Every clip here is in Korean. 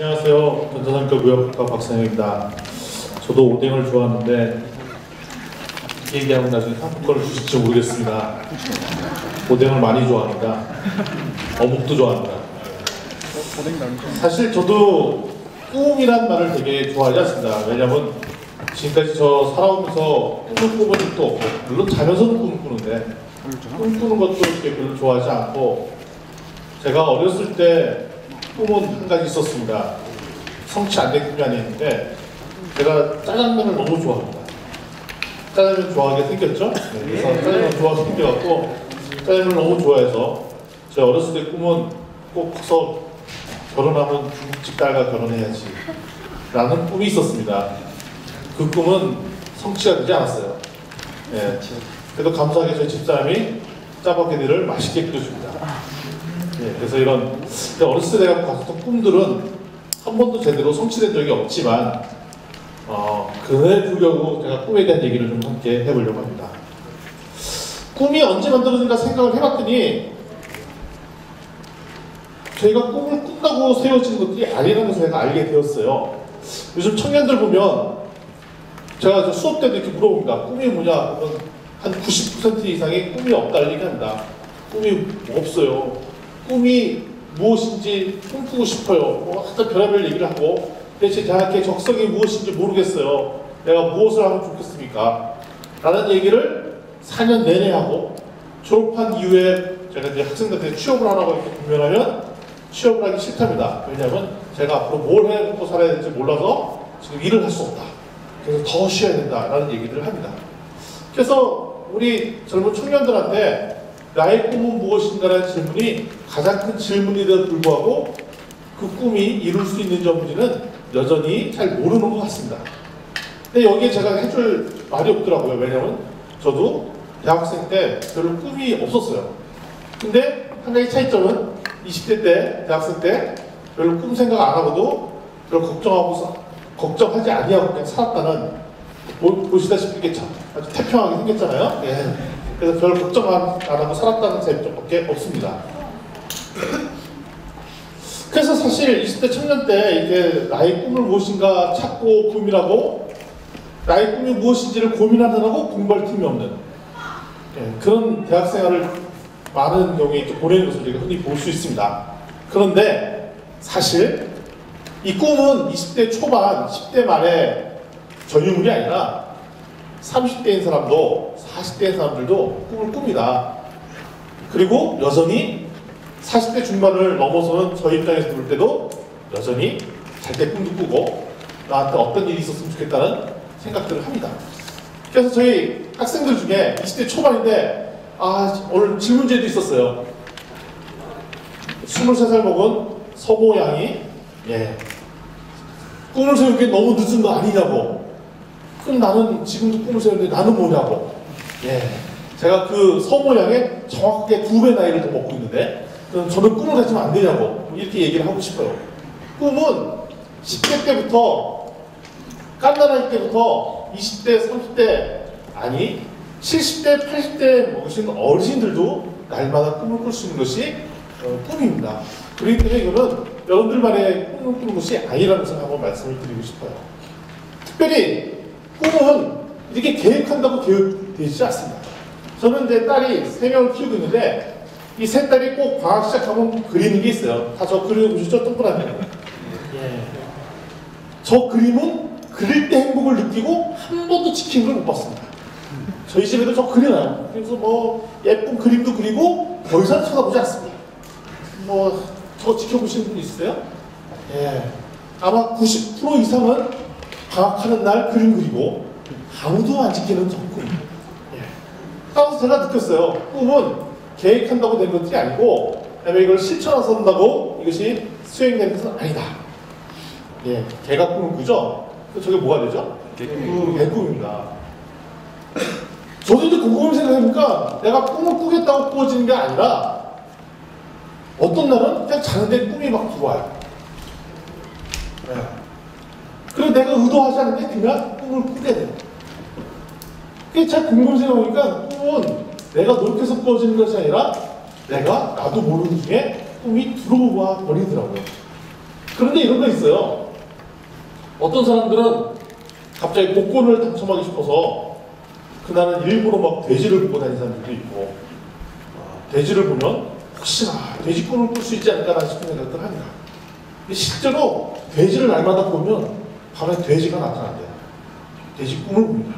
안녕하세요. 전자상가 무역학과 박상혁입니다. 저도 오뎅을 좋아하는데 얘기하면 나중에 상품권을 주실지 모르겠습니다. 오뎅을 많이 좋아합니다. 어묵도 좋아합니다. 사실 저도 꿈이란 말을 되게 좋아하지 않습니다. 왜냐면 지금까지 저 살아오면서 꿈을 꿔본 적도 없고, 물론 자면서는 꿈을 꾸는데 꿈꾸는 것도 이렇게 별로 좋아하지 않고, 제가 어렸을 때 꿈은 한 가지 있었습니다. 성취 안 된 꿈이 아니었는데, 제가 짜장면을 너무 좋아합니다. 짜장면 좋아하게 생겼죠? 네, 그래서 짜장면 좋아하게 생겨갖고 짜장면을 너무 좋아해서 제 어렸을 때 꿈은 꼭 커서 결혼하면 중국집 딸과 결혼해야지 라는 꿈이 있었습니다. 그 꿈은 성취가 되지 않았어요. 네, 그래도 감사하게 저희 집사람이 짜파게티를 맛있게 끓여줍니다. 네, 그래서 이런 어렸을 때 내가 갔었던 꿈들은 한 번도 제대로 성취된 적이 없지만 그에 불구하고 제가 꿈에 대한 얘기를 좀 함께 해보려고 합니다. 꿈이 언제 만들어진가 생각을 해봤더니 저희가 꿈을 꾼다고 세워지는 것들이 아니라는 것을 제가 알게 되었어요. 요즘 청년들 보면 제가 수업 때도 이렇게 물어봅니다. 꿈이 뭐냐? 그러면 한 90% 이상이 꿈이 없다는 얘기한다. 꿈이 없어요. 꿈이 무엇인지 꿈꾸고 싶어요. 하여튼 별의별 얘기를 하고, 대체 대학의 적성이 무엇인지 모르겠어요. 내가 무엇을 하면 좋겠습니까? 라는 얘기를 4년 내내 하고, 졸업한 이후에 제가 이제 학생들한테 취업을 하라고 이렇게 분명하면 취업을 하기 싫답니다. 왜냐하면 제가 앞으로 뭘 해먹고 살아야 될지 몰라서 지금 일을 할 수 없다. 그래서 더 쉬어야 된다라는 얘기를 합니다. 그래서 우리 젊은 청년들한테 나의 꿈은 무엇인가라는 질문이 가장 큰 질문임에도 불구하고 그 꿈이 이룰 수 있는지 없는지는 여전히 잘 모르는 것 같습니다. 근데 여기에 제가 해줄 말이 없더라고요. 왜냐면 저도 대학생 때 별로 꿈이 없었어요. 근데 한 가지 차이점은 20대 때, 대학생 때 별로 꿈 생각 안 하고도 별로 걱정하지 아니하고 그냥 살았다는, 보시다시피 이게 아주 태평하게 생겼잖아요. 예. 그래서 별 걱정 안 하고 살았다는 장점밖에 없습니다. 그래서 사실 20대 청년 때 이렇게 나의 꿈을 무엇인가 찾고 고민하고, 나의 꿈이 무엇인지를 고민하느라고 공부할 틈이 없는, 그런 대학생활을 많은 경우에 이렇게 보내는 것을 우리가 흔히 볼 수 있습니다. 그런데 사실 이 꿈은 20대 초반, 10대 말에 전유물이 아니라 30대인 사람도 40대인 사람들도 꿈을 꿉니다. 그리고 여전히 40대 중반을 넘어서는 저 입장에서 볼 때도 여전히 잘 때 꿈도 꾸고 나한테 어떤 일이 있었으면 좋겠다는 생각들을 합니다. 그래서 저희 학생들 중에 20대 초반인데 오늘 질문제도 있었어요. 23살 먹은 서모 양이 꿈을 세우기에 너무 늦은 거 아니냐고. 그럼 나는 지금도 꿈을 세우는데 나는 뭐냐고. 제가 그 서모 양의 정확하게 2배 나이를 더 먹고 있는데 그럼 저는 꿈을 가지면 안 되냐고. 이렇게 얘기를 하고 싶어요. 꿈은 10대 때부터, 깐난할 때부터 20대, 30대, 아니 70대, 80대 먹으신 어르신들도 날마다 꿈을 꿀 수 있는 것이 꿈입니다. 그렇기 때문에 이거는 여러분들만의 꿈을 꾸는 것이 아니라는 것을 한번 말씀을 드리고 싶어요. 특별히 꿈은 이렇게 계획한다고 계획되지 않습니다. 저는 이제 딸이 3명을 키우고 있는데 이 3딸이 꼭 방학 시작하면 그리는 게 있어요. 다 저 그려보시죠? 동그라미. 저 그림은 그릴 때 행복을 느끼고 한 번도 지킨 걸 못 봤습니다. 저희 집에도 저 그려놔요. 그래서 뭐 예쁜 그림도 그리고 더 이상 쳐다보지 않습니다. 저 지켜보시는 분 있으세요? 아마 90% 이상은 방학하는 날 그림 그리고 아무도 안 지키는 저 꿈. 따라서 제가 느꼈어요. 꿈은 계획한다고 된 것이 아니고, 그다음에 이걸 실천해서 한다고 이것이 수행되는 것은 아니다. 개가 꿈을 꾸죠? 저게 뭐가 되죠? 개꿈입니다. 저도 이제 곰곰이 생각해보니까 내가 꿈을 꾸겠다고 꾸어지는 게 아니라 어떤 날은 그냥 자는데 꿈이 막 들어와요. 그리고 내가 의도하지 않는데 그냥 꿈을 꾸게 돼요. 그게 잘 곰곰이 생각해보니까 꿈은 내가 노력해서 꾸어지는 것이 아니라 내가 나도 모르는 중에 꿈이 들어와 버리더라고요. 그런데 이런 거 있어요. 어떤 사람들은 갑자기 복권을 당첨하고 싶어서 그날은 일부러 막 돼지를 보고 다니는 사람들도 있고, 돼지를 보면 혹시나 돼지 꿈을 꿀 수 있지 않을까 싶은 생각을 합니다. 실제로 돼지를 날마다 보면 밤에 돼지가 나타난대요. 돼지 꿈을 꿉니다.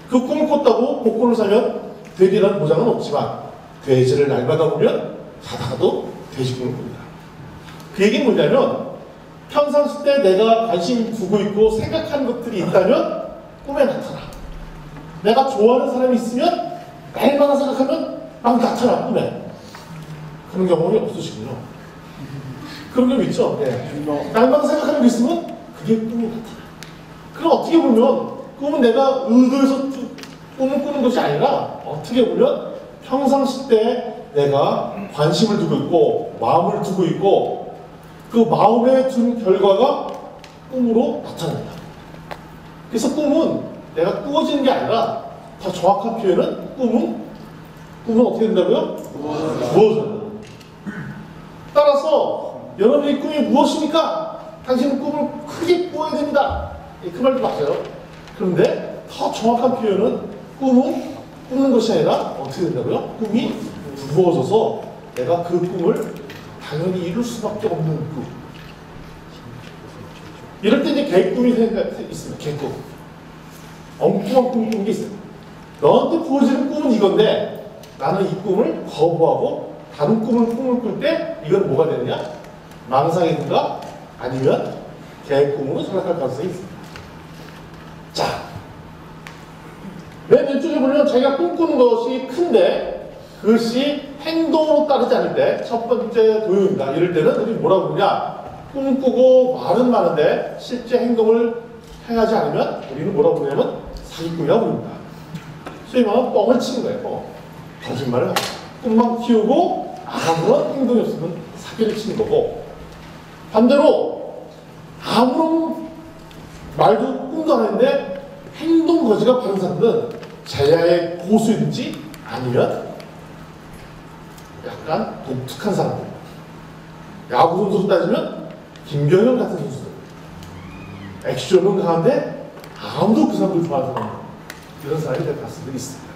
그 꿈을 꿨다고 복권을 사면 되리라는 보장은 없지만 돼지를 날마다 보면 자다가도 돼지 꿈을 꿉니다. 그 얘기는 뭐냐면 평상시 때 내가 관심 두고 있고 생각하는 것들이 있다면 꿈에 나타나. 내가 좋아하는 사람이 있으면 날마다 생각하면 막 나타나, 꿈에. 그런 경험이 없으시군요. 그런 경우 있죠? 네. 날마다 생각하는 게 있으면 그게 꿈이 나타나. 그럼 어떻게 보면 꿈은 내가 의도해서 꿈을 꾸는 것이 아니라 어떻게 보면 평상시 때 내가 관심을 두고 있고 마음을 두고 있고 그 마음에 둔 결과가 꿈으로 나타납니다. 그래서 꿈은 내가 꾸어지는 게 아니라 더 정확한 표현은 꿈은 어떻게 된다고요? 부어져요. 따라서 여러분의 꿈이 무엇입니까? 당신은 꿈을 크게 꾸어야 됩니다. 그 말도 맞아요. 그런데 더 정확한 표현은 꿈은 꾸는 것이 아니라 어떻게 된다고요? 꿈이 부어져서 내가 그 꿈을 당연히 이룰 수밖에 없는 꿈. 이럴 때 이제 개꿈이 있습니다. 개꿈. 엉뚱한 꿈을 꾸는 게 있어요. 너한테 부어지는 꿈은 이건데 나는 이 꿈을 거부하고 다른 꿈을 꿀 때 이건 뭐가 되느냐? 망상이든가 아니면 개꿈으로 전락할 가능성이 있습니다. 자, 맨 왼쪽에 보면 자기가 꿈꾸는 것이 큰데 그것이 행동으로 따르지 않을 때 첫 번째 도요입니다. 이럴 때는 우리 뭐라고 부르냐? 꿈꾸고 말은 많은데 실제 행동을 행하지 않으면 우리는 뭐라고 부르냐면 사기꾼이라고 부릅니다. 소위 말하면 뻥을 치는 거예요. 거짓말을 하고 꿈만 키우고 아무런 행동이 없으면 사기를 치는 거고, 반대로 아무런 말도 꿈도 안 했는데 행동 거지가 바른 사람들은 제야의 고수인지 아니면 약간 독특한 사람들. 야구 선수로 따지면 김경현 같은 선수들. 액션은 강한데 아무도 그 사람들 좋아하는 사람, 이런 사람이 될 가능성이 있습니다.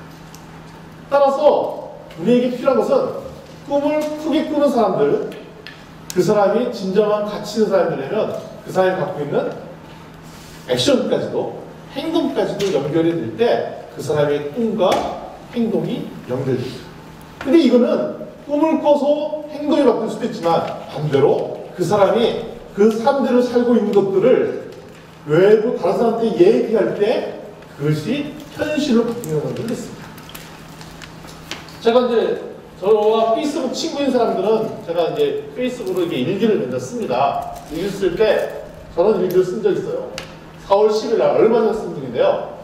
따라서 우리에게 필요한 것은 꿈을 크게 꾸는 사람들, 그 사람이 진정한 가치 있는 사람들이면 그 사람이 갖고 있는 액션까지도 행동까지도 연결이 될 때 그 사람의 꿈과 행동이 연결됩니다. 근데 이거는 꿈을 꿔서 행동이 바뀔 수도 있지만 반대로 그 사람이 그 삶대로 살고 있는 것들을 외부 다른 사람한테 얘기할 때 그것이 현실로 바뀌는 사람들도 있습니다. 제가 이제 저와 페이스북 친구인 사람들은 제가 이제 페이스북으로 이게 일기를 맨날 씁니다. 일기 쓸 때 저는 일기를 쓴 적 있어요. 4월 10일 날 얼마 전에 쓴 적인데요.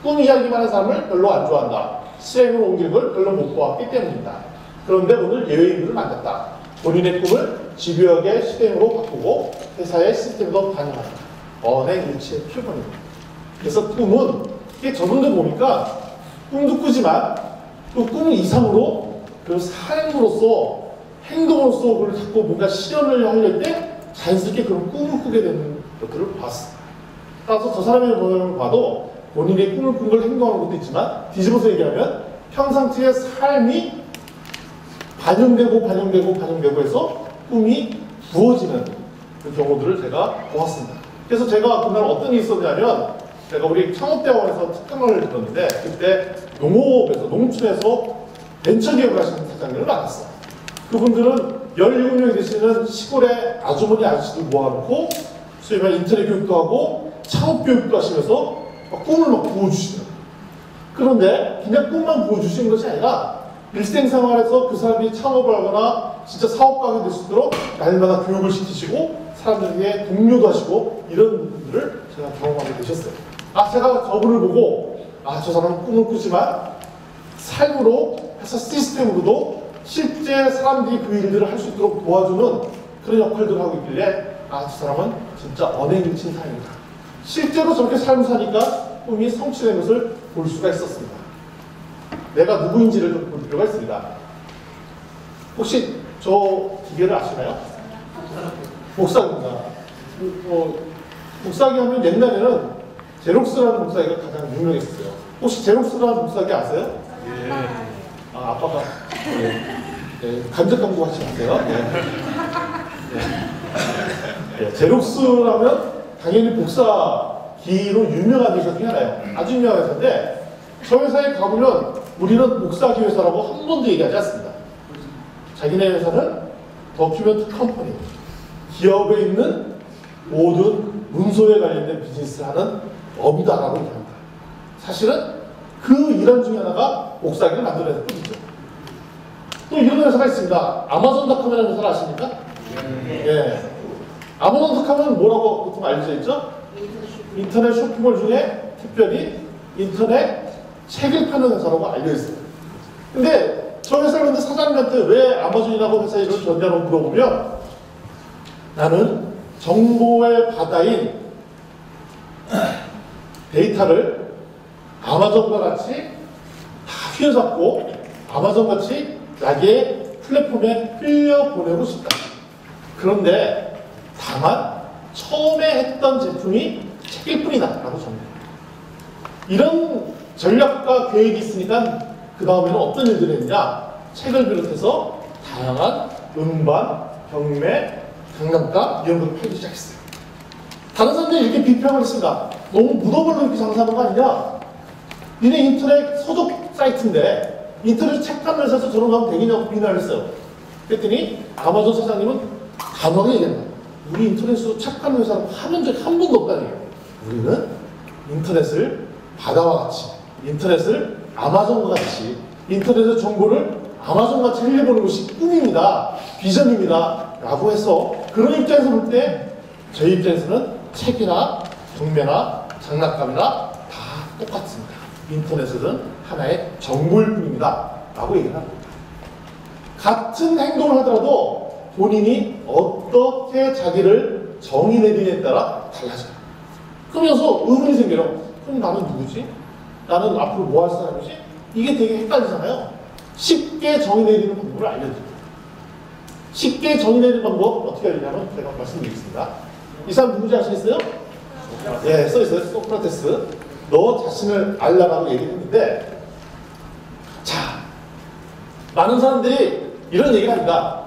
꿈 이야기만 하는 사람을 별로 안 좋아한다. 실행으로 옮기는 걸 별로 못 보았기 때문이다. 그런데 오늘 예외인들을 만났다. 본인의 꿈을 집요하게 실행으로 바꾸고 회사의 시스템도 반영한다. 언행일치의 표본입니다. 그래서 꿈은 이게 저분들 보니까 꿈도 꾸지만 그 꿈 이상으로 그 삶으로서 행동으로서 그걸 자꾸 뭔가 실현을 하려할 때 자연스럽게 그런 꿈을 꾸게 되는 것들을 봤습니다. 따라서 저 사람의 모습을 봐도 본인의 꿈을 꾼 걸 행동하는 것도 있지만 뒤집어서 얘기하면 평상시의 삶이 반영되고 해서 꿈이 부어지는 그 경우들을 제가 보았습니다. 그래서 제가 그날 어떤 일이 있었냐면 제가 우리 창업대학원에서 특강을 들었는데 그때 농업에서 농촌에서 벤처기업을 하시는 사장님을 만났어요. 그분들은 17명이 되시는 시골의 아주머니 아저씨들 모아놓고 소위 말해 인터넷 교육도 하고 창업 교육도 하시면서 꿈을 막 부어주시더라고요. 그런데 그냥 꿈만 부어주시는 것이 아니라 일생생활에서 그 사람이 창업을 하거나 진짜 사업가가 될 수 있도록 날마다 교육을 시키시고 사람들에게 독려도 하시고 이런 분들을 제가 경험하게 되셨어요. 제가 저분을 보고 저 사람은 꿈을 꾸지만 삶으로 회사 시스템으로도 실제 사람들이 그 일들을 할 수 있도록 도와주는 그런 역할들을 하고 있길래 저 사람은 진짜 언행일치인 사람이다. 실제로 저렇게 삶을 사니까 꿈이 성취된 것을 볼 수가 있었습니다. 내가 누구인지를 좀 볼 필요가 있습니다. 혹시 저 기계를 아시나요? 목사입니다. 복사기 하면 옛날에는 제록스라는 복사기가 가장 유명했어요. 혹시 제록스라는 복사기 아세요? 예. 아, 아빠가 간접 광고 하지 마세요. 제록스라면 당연히 복사기로 유명한 회사 중에 하나예요. 아주 유명한 회사인데 저 회사에 가보면 우리는 복사기 회사라고 한 번도 얘기하지 않습니다. 자기네 회사는 더큐멘트 컴퍼니, 기업에 있는 모든 문서에 관련된 비즈니스를 하는 업이다라고 얘기합니다. 사실은 그 일환 중에 하나가 복사기를 만들어내는 뿐이죠. 또 이런 회사가 있습니다. 아마존닷컴이라는 회사를 아십니까? 예. 아마존닷컴은 뭐라고 보통 알려져 있죠? 인터넷 쇼핑몰 중에 특별히 인터넷 책을 파는 회사라고 알려 있어요. 근데 저 회사를 근데 사장님한테 왜 아마존이라고 회사 이름을 전냐고 물어보면 나는 정보의 바다인 데이터를 아마존과 같이 다 휘어잡고 아마존 같이 자기의 플랫폼에 흘려보내고 싶다. 그런데 다만 처음에 했던 제품이 책일 뿐이다 라고 정리해요. 이런 전략과 계획이 있으니까 그 다음에는 어떤 일들을 했냐, 책을 비롯해서 다양한 음반, 경매, 장난감 이런 걸 팔기 시작했어요. 다른 사람들이 이렇게 비평을 했습니다. 너무 무덤으로 이렇게 장사하는 거 아니냐? 니네 인터넷 서적 사이트인데 인터넷 책 파는 회사에서 저런 거 하면 되겠냐고 비난을 했어요. 그랬더니 아마존 사장님은 단호하게 얘기합니다. 우리 인터넷으로 책 파는 회사는 하는 적이 한 번도 없다는 얘기예요. 우리는 인터넷을 바다와 같이, 인터넷을 아마존과 같이, 인터넷의 정보를 아마존과 같이 흘려보는 것이 꿈입니다. 비전입니다. 라고 해서 그런 입장에서 볼 때 저희 입장에서는 책이나 경매나 장난감이나 다 똑같습니다. 인터넷은 하나의 정보일 뿐입니다. 라고 얘기를 합니다. 같은 행동을 하더라도 본인이 어떻게 자기를 정의 내리느냐에 따라 달라져요. 그러면서 의문이 생겨요. 그럼 나는 누구지? 나는 앞으로 뭐 할 사람이지? 이게 되게 헷갈리잖아요. 쉽게 정의 내리는 방법을 알려드립니다. 쉽게 정의 내리는 방법 어떻게 하려냐면 제가 말씀드리겠습니다. 이 사람 누구지 아시겠어요? 예, 써있어요. 소크라테스. 너 자신을 알라라고 얘기했는데, 자, 많은 사람들이 이런 얘기를 합니다.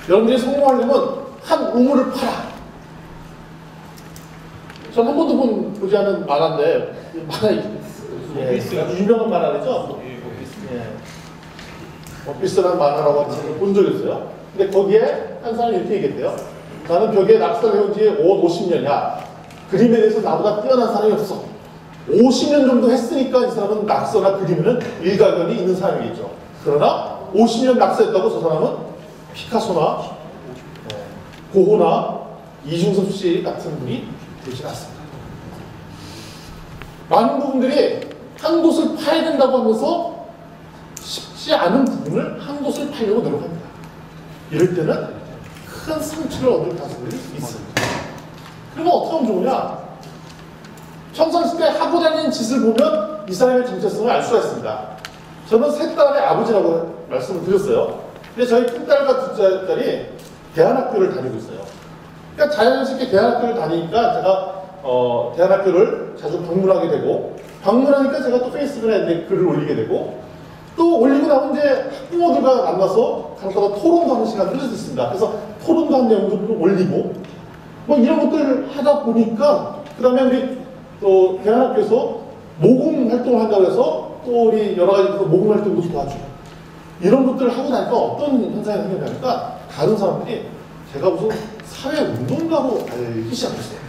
여러분들이 성공하려면 한 우물을 팔아. 전 한 번도 보지 않은 만화인데, 만화, 유명한 만화죠? 원피스라는 만화라고 본 적이 있어요. 근데 거기에 한 사람이 이렇게 얘기했대요. 나는 벽에 낙서를 해온 지 50년이야. 그림에 대해서 나보다 뛰어난 사람이 없어. 50년 정도 했으니까 이 사람은 낙서나 그림에는 일가견이 있는 사람이겠죠. 그러나 50년 낙서했다고 저 사람은 피카소나 고호나 이중섭 씨 같은 분이 되지 않습니다. 많은 부분들이 한 곳을 파야 된다고 하면서 쉽지 않은 부분을 한 곳을 파려고 노력합니다. 이럴 때는 큰 상처를 얻을 가능성이 있습니다. 그러면 어떻게 하면 좋으냐? 평상시 때 하고 다니는 짓을 보면 이 사람의 정체성을 알 수가 있습니다. 저는 세 딸의 아버지라고 말씀을 드렸어요. 근데 저희 큰딸과 둘째딸이 대안학교를 다니고 있어요. 그러니까 자연스럽게 대안학교를 다니니까 제가 대안학교를 자주 방문하게 되고, 방문하니까 제가 또 페이스북에 글을 올리게 되고, 또 올리고 나면 이제 학부모들과 만나서 간단한 토론도 하는 시간을 가졌습니다. 그래서 토론도 한 내용도 올리고, 뭐 이런 것들을 하다 보니까, 그 다음에 우리 또 대안학교에서 모금 활동을 한다고 해서 또 우리 여러 가지 모금 활동도 도와주고, 이런 것들을 하고 나니까 어떤 현상이 생기냐니까 다른 사람들이 제가 무슨 사회운동가로 알기 시작했어요.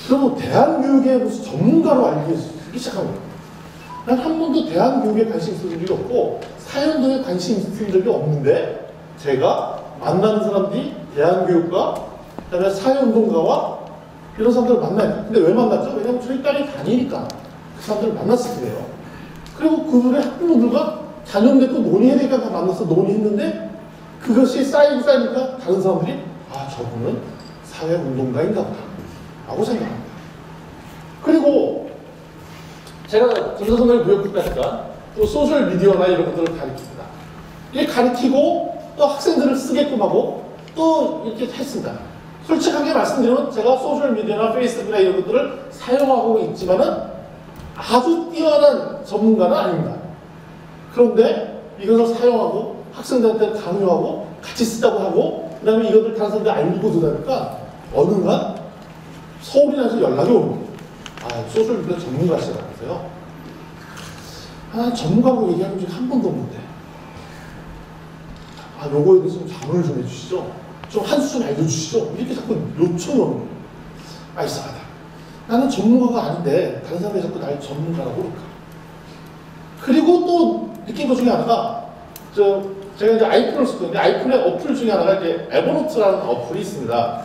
그러면 대한교육의 무슨 전문가로 알기 시작한 거예요. 난 한 번도 대한교육에 관심 있을 적이 없고 사회운동에 관심 있을 적이 없는데, 제가 만나는 사람들이 대한교육과 그다음에 사회운동가와 이런 사람들을 만나요. 근데 왜 만났죠? 왜냐면 저희 딸이 다니니까 그 사람들을 만났을 거예요. 그리고 그분의 학부모들과 자녀인데 또 논의해야 되니까 다 만나서 논의했는데, 그것이 쌓이니까 다른 사람들이 아, 저분은 사회운동가인가 보다 라고 생각합니다. 그리고 제가 전자선을 무역국가니까 또 소셜미디어나 이런 것들을 가르칩니다. 이게 가르치고 또 학생들을 쓰게끔 하고 또 이렇게 했습니다. 솔직하게 말씀드리면 제가 소셜미디어나 페이스북이나 이런 것들을 사용하고 있지만은 아주 뛰어난 전문가는 아닙니다. 그런데 이것을 사용하고 학생들한테 강요하고 같이 쓰자고 하고 그 다음에 이것을 다른 사람들이 알고 들으니까 어느 날 서울이나서 연락이 오는 거예요. 아, 소셜미디어 전문가시라면서요. 아, 전문가라고 얘기한 적이 한 번도 없는데. 아, 요거에 대해서 좀 자문을 좀 해주시죠. 좀 한 수 좀 알려주시죠. 이렇게 자꾸 요청이 오는 거예요. 아, 이상하다. 나는 전문가가 아닌데 다른 사람이 자꾸 날 전문가라고 그럴까. 그리고 또 느낀 것 중에 하나가 제가 이제 아이폰을 쓰거든요. 아이폰의 어플 중에 하나가 이제 에버노트라는 어플이 있습니다.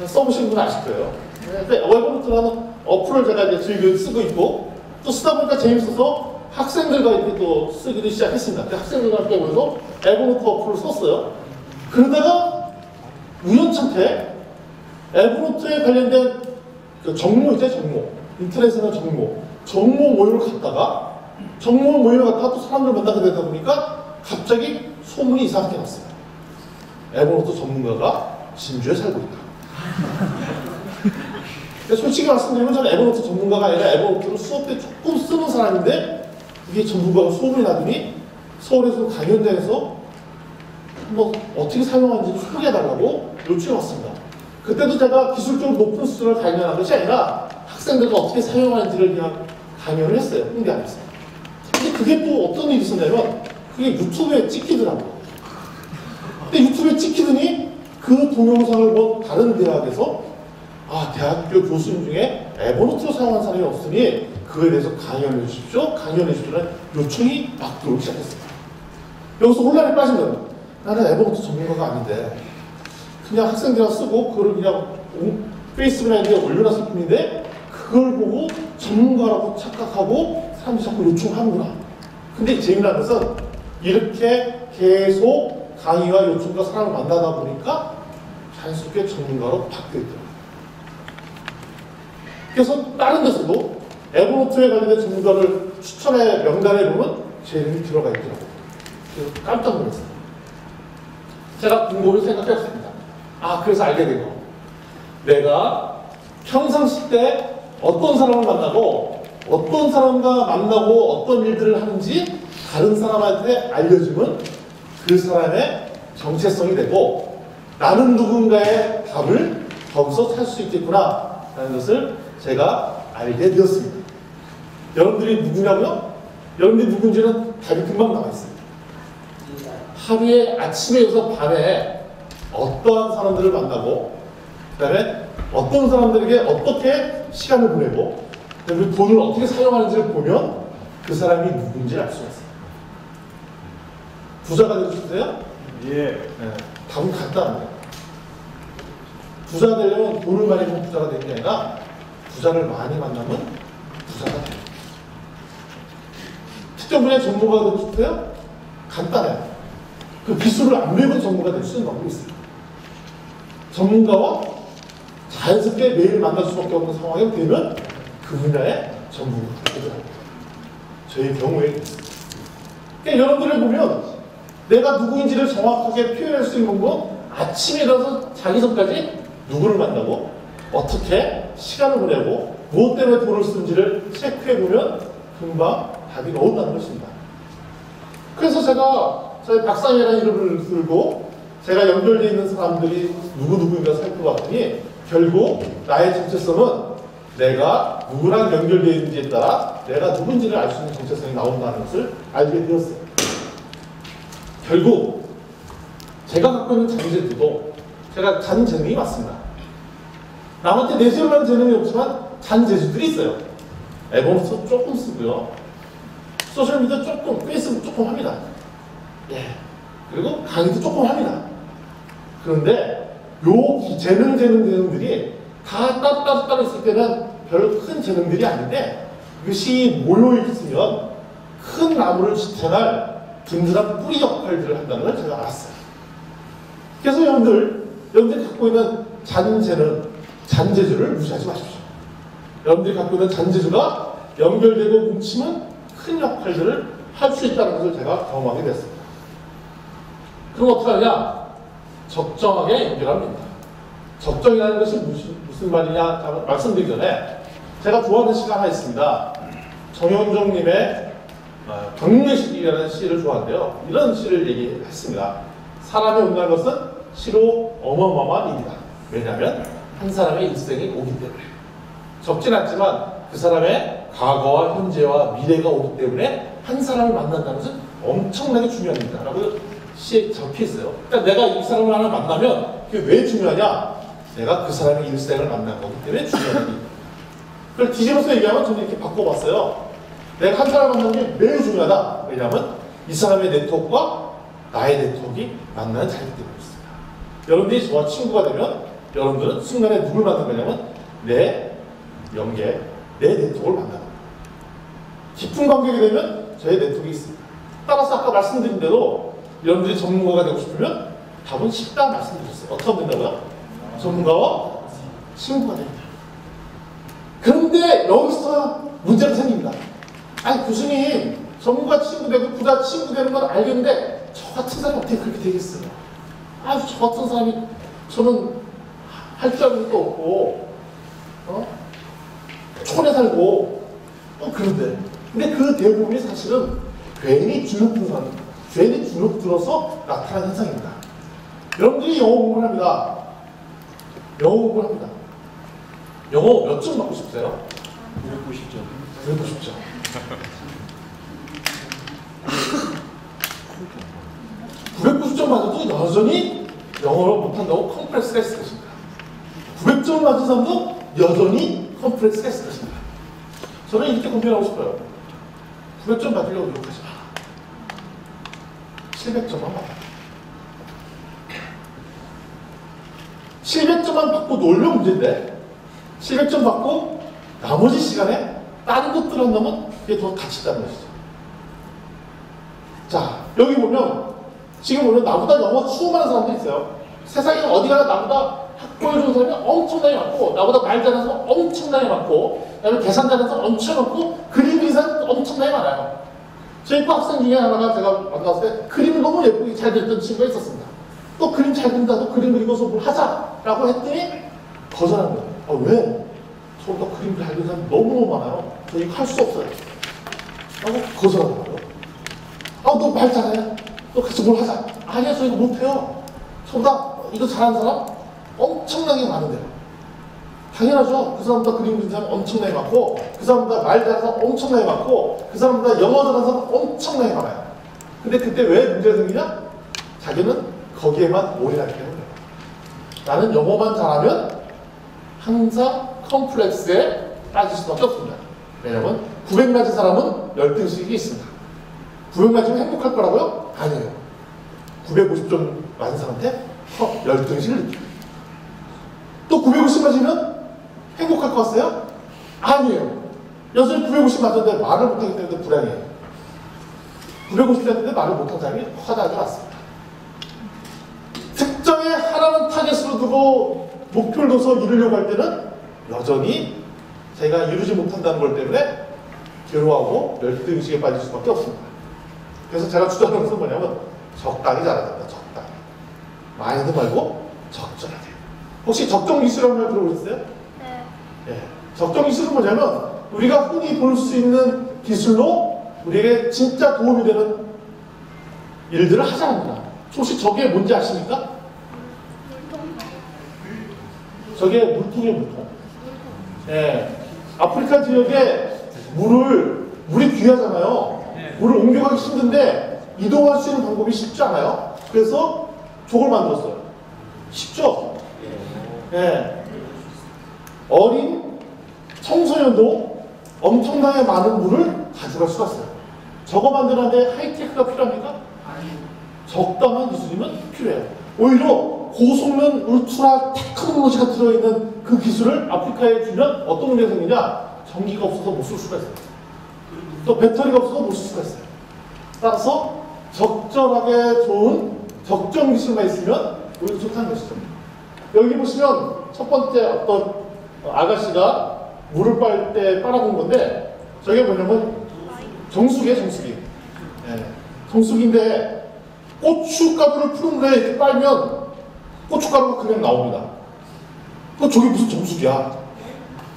써보신 분은 아실 거예요. 근데 에버노트라는 어플을 제가 이제 즐겨 쓰고 있고 또 쓰다 보니까 재밌어서 학생들과 이렇게 또 쓰기도 시작했습니다. 학생들과 함께 모여서 에버노트 어플을 썼어요. 그러다가 우연찮게 에버노트에 관련된 그 정모 있죠, 정모. 인터넷에는 정모 모임을 갔다가 또 사람들 만나게 되다 보니까 갑자기 소문이 이상하게 났어요. 에버노트 전문가가 진주에 살고 있다. 솔직히 말씀드리면 저는 에버노트 전문가가 아니라 에버노트를 수업 때 조금 쓰는 사람인데 이게 전문가가 소문이 나더니 서울에서 강연장에서 뭐 어떻게 사용하는지 소개해달라고 요청이 왔습니다. 그때도 제가 기술적으로 높은 수준을 강연한 것이 아니라 학생들과 어떻게 사용하는지를 그냥 강연을 했어요. 홍대 안에서. 근데 그게 또 어떤 일이 있었냐면 그게 유튜브에 찍히더라고요. 근데 유튜브에 찍히더니 그 동영상을 본 다른 대학에서 아, 대학교 교수님 중에 에버노트를 사용한 사람이 없으니 그거에 대해서 강연을 해주십시오. 강연해 주시라는 요청이 막 들어오기 시작했습니다. 여기서 혼란에 빠진 거예요. 나는 에버노트 전문가가 아닌데 그냥 학생들이랑 쓰고 그걸 그냥 페이스북이나 이런 데 올려놨을 뿐인데 그걸 보고 전문가라고 착각하고 사람들이 자꾸 요청하는구나. 근데 재미난 것은 이렇게 계속 강의와 요청과 사람을 만나다 보니까 자연스럽게 전문가로 바뀌었더라고요. 그래서 다른 데서도 에버노트에 관련된 전문가를 추천해 명단에 보면 제 이름이 들어가 있더라고요. 그래서 깜짝 놀랐어요. 제가 궁금을 생각했습니다. 아, 그래서 알게 된 거. 내가 평상시 때 어떤 사람을 만나고 어떤 사람과 만나고 어떤 일들을 하는지 다른 사람한테 알려주면 그 사람의 정체성이 되고 나는 누군가의 답을 거기서 찾을 수 있겠구나 라는 것을 제가 알게 되었습니다. 여러분들이 누구냐고요? 여러분들이 누군지는 답이 금방 나와 있습니다. 하루에 아침에서 밤에 어떠한 사람들을 만나고 그 다음에 어떤 사람들에게 어떻게 시간을 보내고 그다음에 돈을 어떻게 사용하는지를 보면 그 사람이 누군지 알 수가 있어요. 부자가 되고 싶으세요? 예. 네. 답은 간단합니다. 부자 되려면 돈을 많이 벌면 부자가 되는 게 아니라 부자를 많이 만나면 부자가 돼요. 특정 분야의 전문가가 되고 싶으세요? 간단해요. 그 기술을 안 배우고 전문가가 될 수 있는 방법이 있어요. 전문가와 자연스럽게 매일 만날 수밖에 없는 상황이 되면 그 분야의 전문가가 되더라고요. 저희 경우에 그러니까 여러분들을 보면 내가 누구인지를 정확하게 표현할 수 있는 건 아침에 일어나서 자기 전까지 누구를 만나고 어떻게 시간을 보내고 무엇 때문에 돈을 쓰는지를 체크해보면 금방 답이 나온다는 것입니다. 그래서 제가 저희 박상이라는 이름을 들고 제가 연결되어 있는 사람들이 누구누구인가 살펴봤더니 결국 나의 정체성은 내가 누구랑 연결되어 있는지에 따라 내가 누군지를 알 수 있는 정체성이 나온다는 것을 알게 되었어요. 결국 제가 갖고 있는 잔재주도 제가 잔재능이 맞습니다. 남한테 내세우려는 재능이 없지만 잔재주들이 있어요. 에버노트 조금 쓰고요. 소셜미디어 조금, 페이스북 조금 합니다. 예. 그리고 강의도 조금 합니다. 그런데 요 재능들이 다 따로 있을 때는 별로 큰 재능들이 아닌데 이것이 모여있으면 큰 나무를 지탱할 든든한 뿌리 역할들을 한다는 걸 제가 알았어요. 그래서 여러분들이 갖고 있는 잔재능, 잔재주를 무시하지 마십시오. 여러분들이 갖고 있는 잔재주가 연결되고 뭉치면 큰 역할들을 할 수 있다는 것을 제가 경험하게 됐습니다. 그럼 어떻게 하냐? 적정하게 연결하면 됩니다. 적정이라는 것이 무슨 말이냐 말씀드리기 전에 제가 좋아하는 시가 하나 있습니다. 정현종님의 경륜의 시기라는 시를 좋아하는데요. 이런 시를 얘기했습니다. 사람이 온다는 것은 시로 어마어마한 일이다. 왜냐하면 한 사람의 일생이 오기 때문에. 적진 않지만 그 사람의 과거와 현재와 미래가 오기 때문에 한 사람을 만난다는 것은 엄청나게 중요한 일이다 라고 시에 적혀 있어요. 그러니까 내가 이 사람을 하나 만나면 그게 왜 중요하냐? 내가 그 사람의 일생을 만난 거기 때문에 중요한 일이다. 그걸 뒤집어서 얘기하면 저는 이렇게 바꿔봤어요. 내가 한 사람을 만나는 게 매우 중요하다. 왜냐하면 이 사람의 네트워크와 나의 네트워크가 만나는 자리이기 때문에 있습니다. 여러분들이 저와 친구가 되면 여러분들은 순간에 누굴 만난 거냐면 내 연계, 내 네트워크를 만나는 거예요. 깊은 관계가 되면 저의 네트워크가 있습니다. 따라서 아까 말씀드린 대로 여러분들이 전문가가 되고 싶으면 답은 쉽다 말씀드렸어요. 어떻게 하면 된다고요? 전문가와 친구가 됩니다. 그런데 여기서 문제가 생깁니다. 아니 교수님 전문가 친구 되고 부자 친구 되는 건 알겠는데 저 같은 사람이 어떻게 그렇게 되겠어요? 아유 저 같은 사람이 저는 할 줄 아는 것도 없고 촌에 살고 그런데 근데 그 대부분이 사실은 괜히 주눅 든 사람, 괜히 주눅 들어서 나타나는 현상입니다. 여러분들이 영어 공부를 합니다. 영어 공부를 합니다. 영어 몇 점 받고 싶으세요? 990점. 990점. 990점 맞아도 여전히 영어를 못한다고 컴플렉스가 있을 것입니다. 900점 맞은 사람도 여전히 컴플렉스가 있을 것입니다. 저는 이렇게 고민하고 싶어요. 900점 받으려고 노력하지 마. 700점만 받아. 700점만 받고 놀면 문제인데 700점 받고 나머지 시간에 다른 것들 한다면 그게 더 가치있다는 것이죠. 자, 여기 보면 지금 보면 나보다 영어 수많은 사람들이 있어요. 세상에 어디 가나 나보다 학벌 좋은 사람이 엄청나게 많고 나보다 말 잘하는 사람 엄청나게 많고 그다음에 계산 잘하는 사람 엄청 많고 그림 그리는 사람 엄청나게 많아요. 저희 과 학생 중에 하나가 제가 만났을 때 그림을 너무 예쁘게 잘 그렸던 친구가 있었습니다. 또 그림 잘 그린다, 또 그림 그리고서 뭘 하자라고 했더니 거절한 거예요. 아, 왜? 저보다 그림 잘 그리는 사람이 너무너무 많아요. 저 이거 할 수 없어요. 라고 거절한 거예요. 아, 너 말 잘해? 너 같이 뭘 하자. 아니야, 저 이거 못해요. 저보다 이거 잘하는 사람 엄청나게 많은데요. 당연하죠. 그 사람보다 그림 그리는 사람 엄청나게 많고 그 사람보다 말 잘하는 사람 엄청나게 많고 그 사람보다 영어 잘하는 사람 엄청나게 많아요. 근데 그때 왜 문제가 생기냐? 자기는 거기에만 올인하기 때문에 나는 영어만 잘하면 항상 컴플렉스에 빠질 수밖에 없습니다. 왜냐면 900 맞은 사람은 열등식이 있습니다. 900 맞으면 행복할 거라고요? 아니에요. 950점 맞은 사람한테 열등식을 느껴요. 또 950 맞으면 행복할 것 같아요? 아니에요. 여전히 950 맞았는데 말을 못하기 때문에 불행해요. 950 맞았는데 말을 못한 사람이 화나게 왔습니다. 특정의 하나는 타겟으로 두고 목표를 둬서 이루려고 할 때는 여전히 제가 이루지 못한다는 걸 때문에 괴로워하고 열등의식에 빠질 수밖에 없습니다. 그래서 제가 주장하는 것은 뭐냐면 적당히 잘해야 된다. 적당히. 많이도 말고 적절하게. 혹시 적정기술이라는 말 들어보셨어요? 네. 예. 적정기술은 뭐냐면 우리가 흔히 볼 수 있는 기술로 우리에게 진짜 도움이 되는 일들을 하자는 겁니다. 혹시 저게 뭔지 아십니까? 저게 물통이에요, 물통. 예. 아프리카 지역에 물이 귀하잖아요. 물을 옮겨가기 힘든데 이동할 수 있는 방법이 쉽지 않아요. 그래서 저걸 만들었어요. 쉽죠? 예. 어린 청소년도 엄청나게 많은 물을 가져갈 수가 있어요. 저거 만드는데 하이테크가 필요합니까? 적당한 기술이면 필요해요. 오히려 고속면 울트라 테크놀로지가 들어있는 그 기술을 아프리카에 주면 어떤 문제가 생기냐? 전기가 없어서 못 쓸 수가 있어요. 또 배터리가 없어서 못 쓸 수가 있어요. 따라서 적절하게 좋은 적정 기술만 있으면 우리도 좋다는 것이죠. 여기 보시면 첫 번째 어떤 아가씨가 물을 빨 때 빨아본 건데 저게 뭐냐면 정수기예요, 정수기. 네. 정수기인데 고춧가루를 푸른 거에 이렇게 빨면 고춧가루가 그냥 나옵니다. 저게 무슨 정수기야?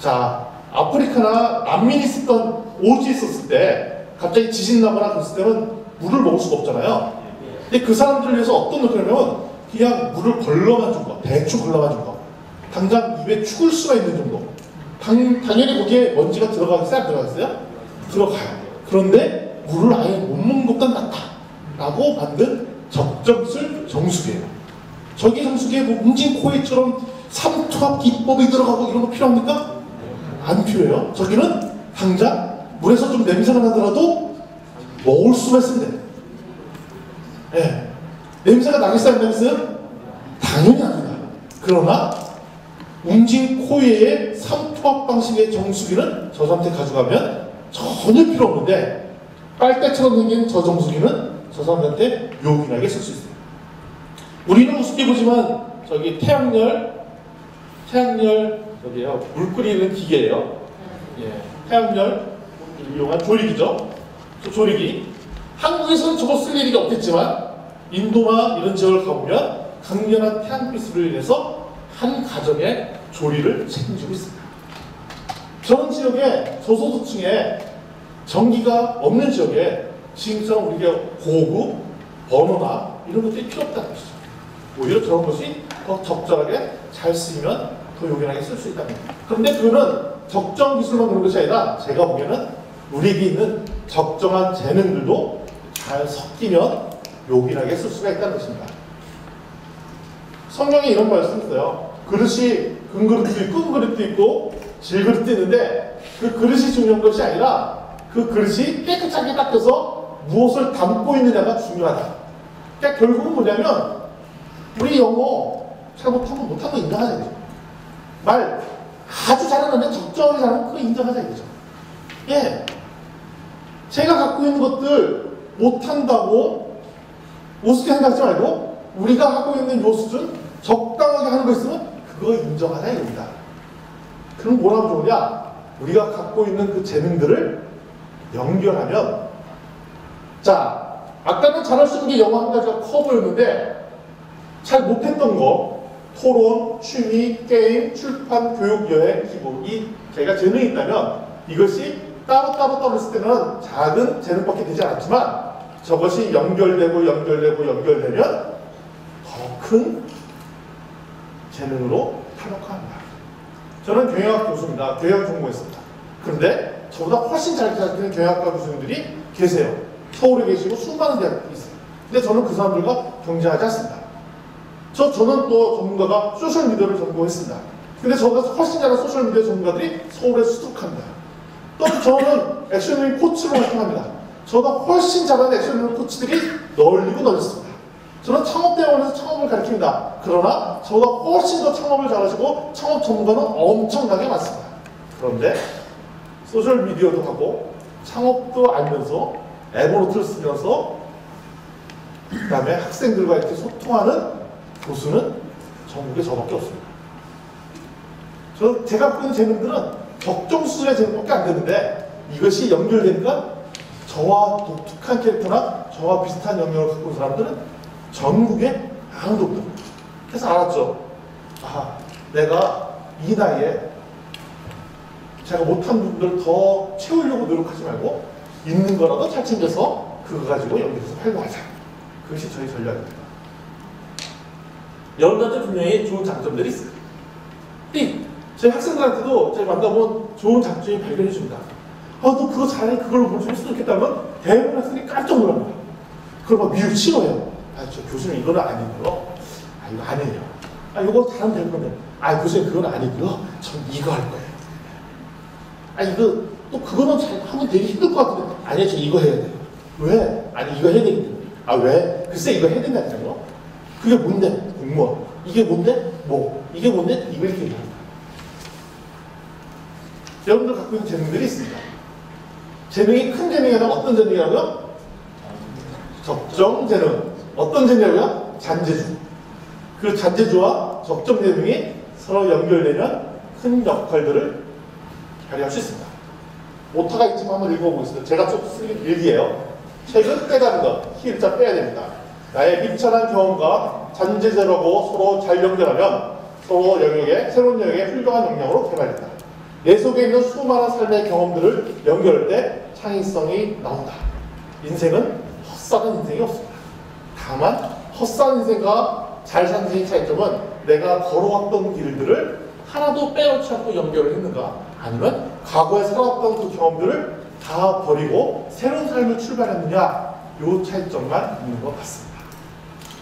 자, 아프리카나 난민이 쓰던 오지에 있었을 때 갑자기 지진 나거나 그랬을 때는 물을 먹을 수가 없잖아요. 근데 그 사람들을 위해서 어떤 느낌이냐면 그냥 물을 걸러만 준 거, 대충 걸러만 준 거. 당장 입에 죽을 수가 있는 정도. 당연히 거기에 먼지가 들어가겠어요? 들어가요. 그런데 물을 아예 못 먹는 것과 같다 라고 만든 적정술 정수기예요. 저기 정수기에 뭐 웅진코이처럼 삼투압 기법이 들어가고 이런 거 필요합니까? 안 필요해요. 저기는 당장 물에서 좀 냄새가 나더라도 먹을 수만 있으면 돼요. 네. 냄새가 나겠어요? 안 나겠어요? 당연히 안 나요. 그러나 웅진코이의 삼투압 방식의 정수기는 저 상태 가져가면 전혀 필요 없는데 빨대처럼 생긴 저 정수기는 저 사람한테 요긴하게 쓸 수 있어요. 우리는 우습게 보지만 저기 태양열 저기요 물 끓이는 기계예요. 예, 태양열 이용한 조리기죠. 저 조리기. 한국에서는 저거 쓸 일이 없겠지만 인도나 이런 지역을 가보면 강렬한 태양빛으로 인해서 한 가정의 조리를 책임지고 있습니다. 저런 지역에 저소득층에 전기가 없는 지역에 지금처럼 우리가 고급 버너나 이런 것들이 필요 없다는 것이죠. 오히려 저런 것이 더 적절하게 잘 쓰이면 더 요긴하게 쓸 수 있다는 겁니다. 그런데 그거는 적정 기술만 그런 것이 아니라 제가 보기에는 우리에게 있는 적정한 재능들도 잘 섞이면 요긴하게 쓸 수가 있다는 것입니다. 성경에 이런 말씀이 있어요. 그릇이 금그릇도 있고 은그릇도 있고 질그릇도 있는데 그 그릇이 중요한 것이 아니라 그 그릇이 깨끗하게 닦여서 무엇을 담고 있느냐가 중요하다. 그러니까 결국은 뭐냐면 우리 영어 잘못하면 못한 거 인정하자 이거죠. 말 아주 잘하는데 적정하게 잘하면 그거 인정하자 이거죠. 예, 제가 갖고 있는 것들 못한다고 우습게 생각하지 말고 우리가 하고 있는 요 수준 적당하게 하는 거 있으면 그거 인정하자 이겁니다. 그럼 뭐라고 좋으냐? 우리가 갖고 있는 그 재능들을 연결하면 자, 아까는 잘할 수 있는 게 영어 한 가지가 커 보였는데 잘 못했던 거 토론, 취미, 게임, 출판, 교육, 여행, 기부 이 제가 재능이 있다면 이것이 따로 있을 때는 작은 재능밖에 되지 않았지만 저것이 연결되면 더 큰 재능으로 탈옥합니다. 저는 경영학 교수입니다. 경영학 전공했습니다. 그런데 저보다 훨씬 잘 가르치는 경영학과 교수님들이 계세요. 서울에 계시고 수많은 대학들이 있어요. 근데 저는 그 사람들과 경쟁하지 않습니다. 저는 또 전문가가 소셜미디어를 전공했습니다. 근데 저보다 훨씬 잘하는 소셜미디어 전문가들이 서울에 수두룩합니다. 또 저는 액션리딩 코치로 활동합니다. 저보다 훨씬 잘하는 액션리딩 코치들이 널리고 널렸습니다. 저는 창업대학원에서 창업을 가르칩니다. 그러나 저보다 훨씬 더 창업을 잘하시고 창업 전문가는 엄청나게 많습니다. 그런데 소셜미디어도 하고 창업도 알면서 에버노트를 쓰면서 그 다음에 학생들과 이렇게 소통하는 교수는 전국에 저밖에 없습니다. 제가 갖고 있는 재능들은 적정 수준의 재능밖에 안 되는데 이것이 연결되니까 저와 독특한 캐릭터나 저와 비슷한 영역을 갖고 있는 사람들은 전국에 아무도 없다. 그래서 알았죠. 아, 내가 이 나이에 제가 못한 부분들을 더 채우려고 노력하지 말고 있는 거라도 잘 챙겨서 그거 가지고 연결해서 활동하자. 그것이 저희 전략입니다. 여러분한테 분명히 좋은 장점들이 있어요. 저희 학생들한테도 저희 만나보면 좋은 장점이 발견해 줍니다. 아, 너 그거 잘해. 그걸로 뭘 좀 했으면 좋겠다면 대부분 학생이 깜짝 놀랍니다. 그걸 막 미국 싫어해요. 아, 저 교수님 이거는 아니고요. 아, 이거 아니에요. 아, 이거 잘하면 될 건데. 아, 교수님 그건 아니고요. 전 이거 할 거예요. 아, 이거 또 그거는 잘 하면 되게 힘들 것 같은데. 아니요, 저 이거 해야 돼요. 왜? 아니, 이거 해야 되기 때문에. 아, 왜? 글쎄 이거 해야 된다니까요. 그게 뭔데? 공무원. 이게 뭔데? 뭐. 이게 뭔데? 이거 이렇게 얘기합니다. 여러분들 갖고 있는 재능들이 있습니다. 재능이 큰 재능이라면 어떤 재능이라고요? 적정 재능. 어떤 재능이라고요? 잔재주. 그 잔재주와 적정 재능이 서로 연결되면 큰 역할들을 발휘할 수 있습니다. 오타가 있지만 한번 읽어보겠습니다. 제가 좀 쓰는 일기예요. 최근 깨달은 것, 히읗자 빼야 됩니다. 나의 미천한 경험과 잔재주라고 서로 잘 연결하면 서로 새로운 영역의 훌륭한 역량으로 개발된다. 내 속에 있는 수많은 삶의 경험들을 연결할 때 창의성이 나온다. 인생은 헛사는 인생이 없습니다. 다만 헛사는 인생과 잘 사는 인생의 차이점은 내가 걸어왔던 길들을 하나도 빼놓지 않고 연결을 했는가, 아니면 과거에 살아왔던 그 경험들을 다 버리고 새로운 삶을 출발했느냐, 이 차이점만 있는 것 같습니다.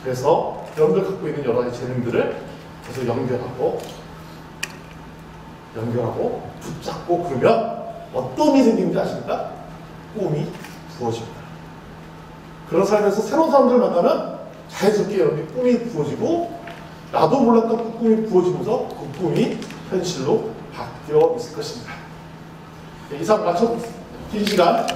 그래서 여러분들 갖고 있는 여러 가지 재능들을 계속 연결하고 붙잡고 그러면 어떤 일이 생기는지 아십니까? 꿈이 부어집니다. 그런 삶에서 새로운 사람들을 만나면 자연스럽게 여러분이 꿈이 부어지고, 나도 몰랐던 그 꿈이 부어지면서 그 꿈이 현실로 바뀌어 있을 것입니다. 네, 이상 마쳐 긴 시간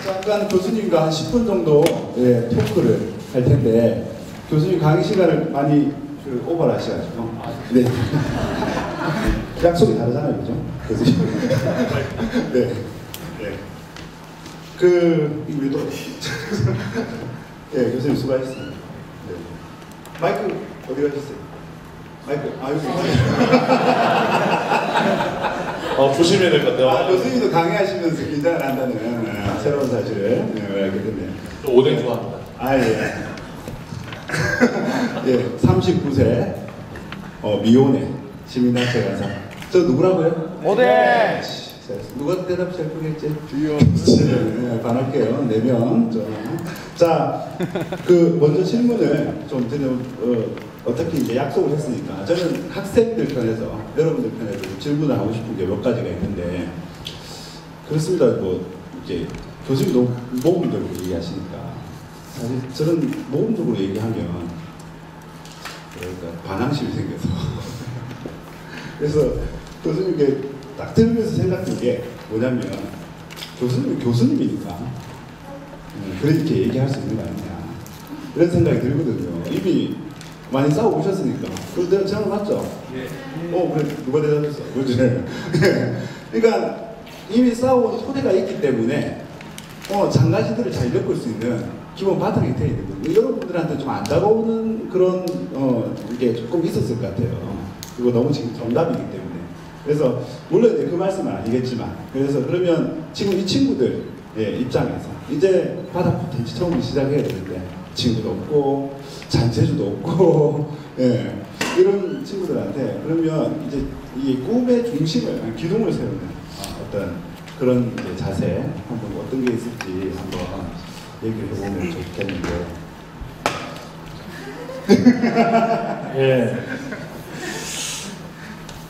잠깐 교수님과 한 10분 정도 토크를 할 텐데, 교수님 강의 시간을 많이 오버를 하셔가지고. 네. 약속이 다르잖아요, 그죠? 교수님. 네. 네. 이거 네, 교수님 수고하셨습니다. 네. 마이크 어디 가셨어요? 마이크, 조심해야 될 것 같아요. 교수님도 강의하시면서 긴장을 한다는 새로운 사실을 알게 됐네요. 오뎅 좋아합니다. 예. 예, 39세 미혼의 시민단체 간사. 저 누구라고요? 오뎅! 누가 대답 잘 보겠지? 네, 반할게요. 4명. 자, 먼저 질문을 좀 드려, 어떻게 이제 약속을 했으니까 저는 학생들 편에서, 여러분들 편에서 질문을 하고 싶은 게 몇 가지가 있는데, 그렇습니다. 이제 교수님 너무 모범적으로 얘기하시니까, 사실 저는 모범적으로 얘기하면 반항심이 생겨서 그래서 교수님께 딱 들으면서 생각한 게 뭐냐면, 교수님은 교수님이니까 그렇게 얘기할 수 있는 거 아니냐, 이런 생각이 들거든요. 이미 많이 싸워보셨으니까. 그래서 내가 질문 맞죠? 예. 그래, 누가 대답했어? 그렇지. 그러니까 이미 싸워온 토대가 있기 때문에 장가시들을 잘 엮을 수 있는 기본 바탕이 되어 있거든요. 여러분들한테 좀 안 다가오는 그런 이게 조금 있었을 것 같아요. 그리고 너무 지금 정답이기 때문에. 그래서 물론 이제 그 말씀은 아니겠지만, 그래서 그러면 지금 이 친구들 입장에서 이제 바닥 콘텐츠 처음 시작해야 되는데 친구도 없고 잔재주도 없고 이런 친구들한테 그러면 이제 이 꿈의 중심을, 기둥을 세우는 어떤 그런 이제 자세 한번 어떤 게 있을지 한번 얘기를 해보면 좋겠는데. 예.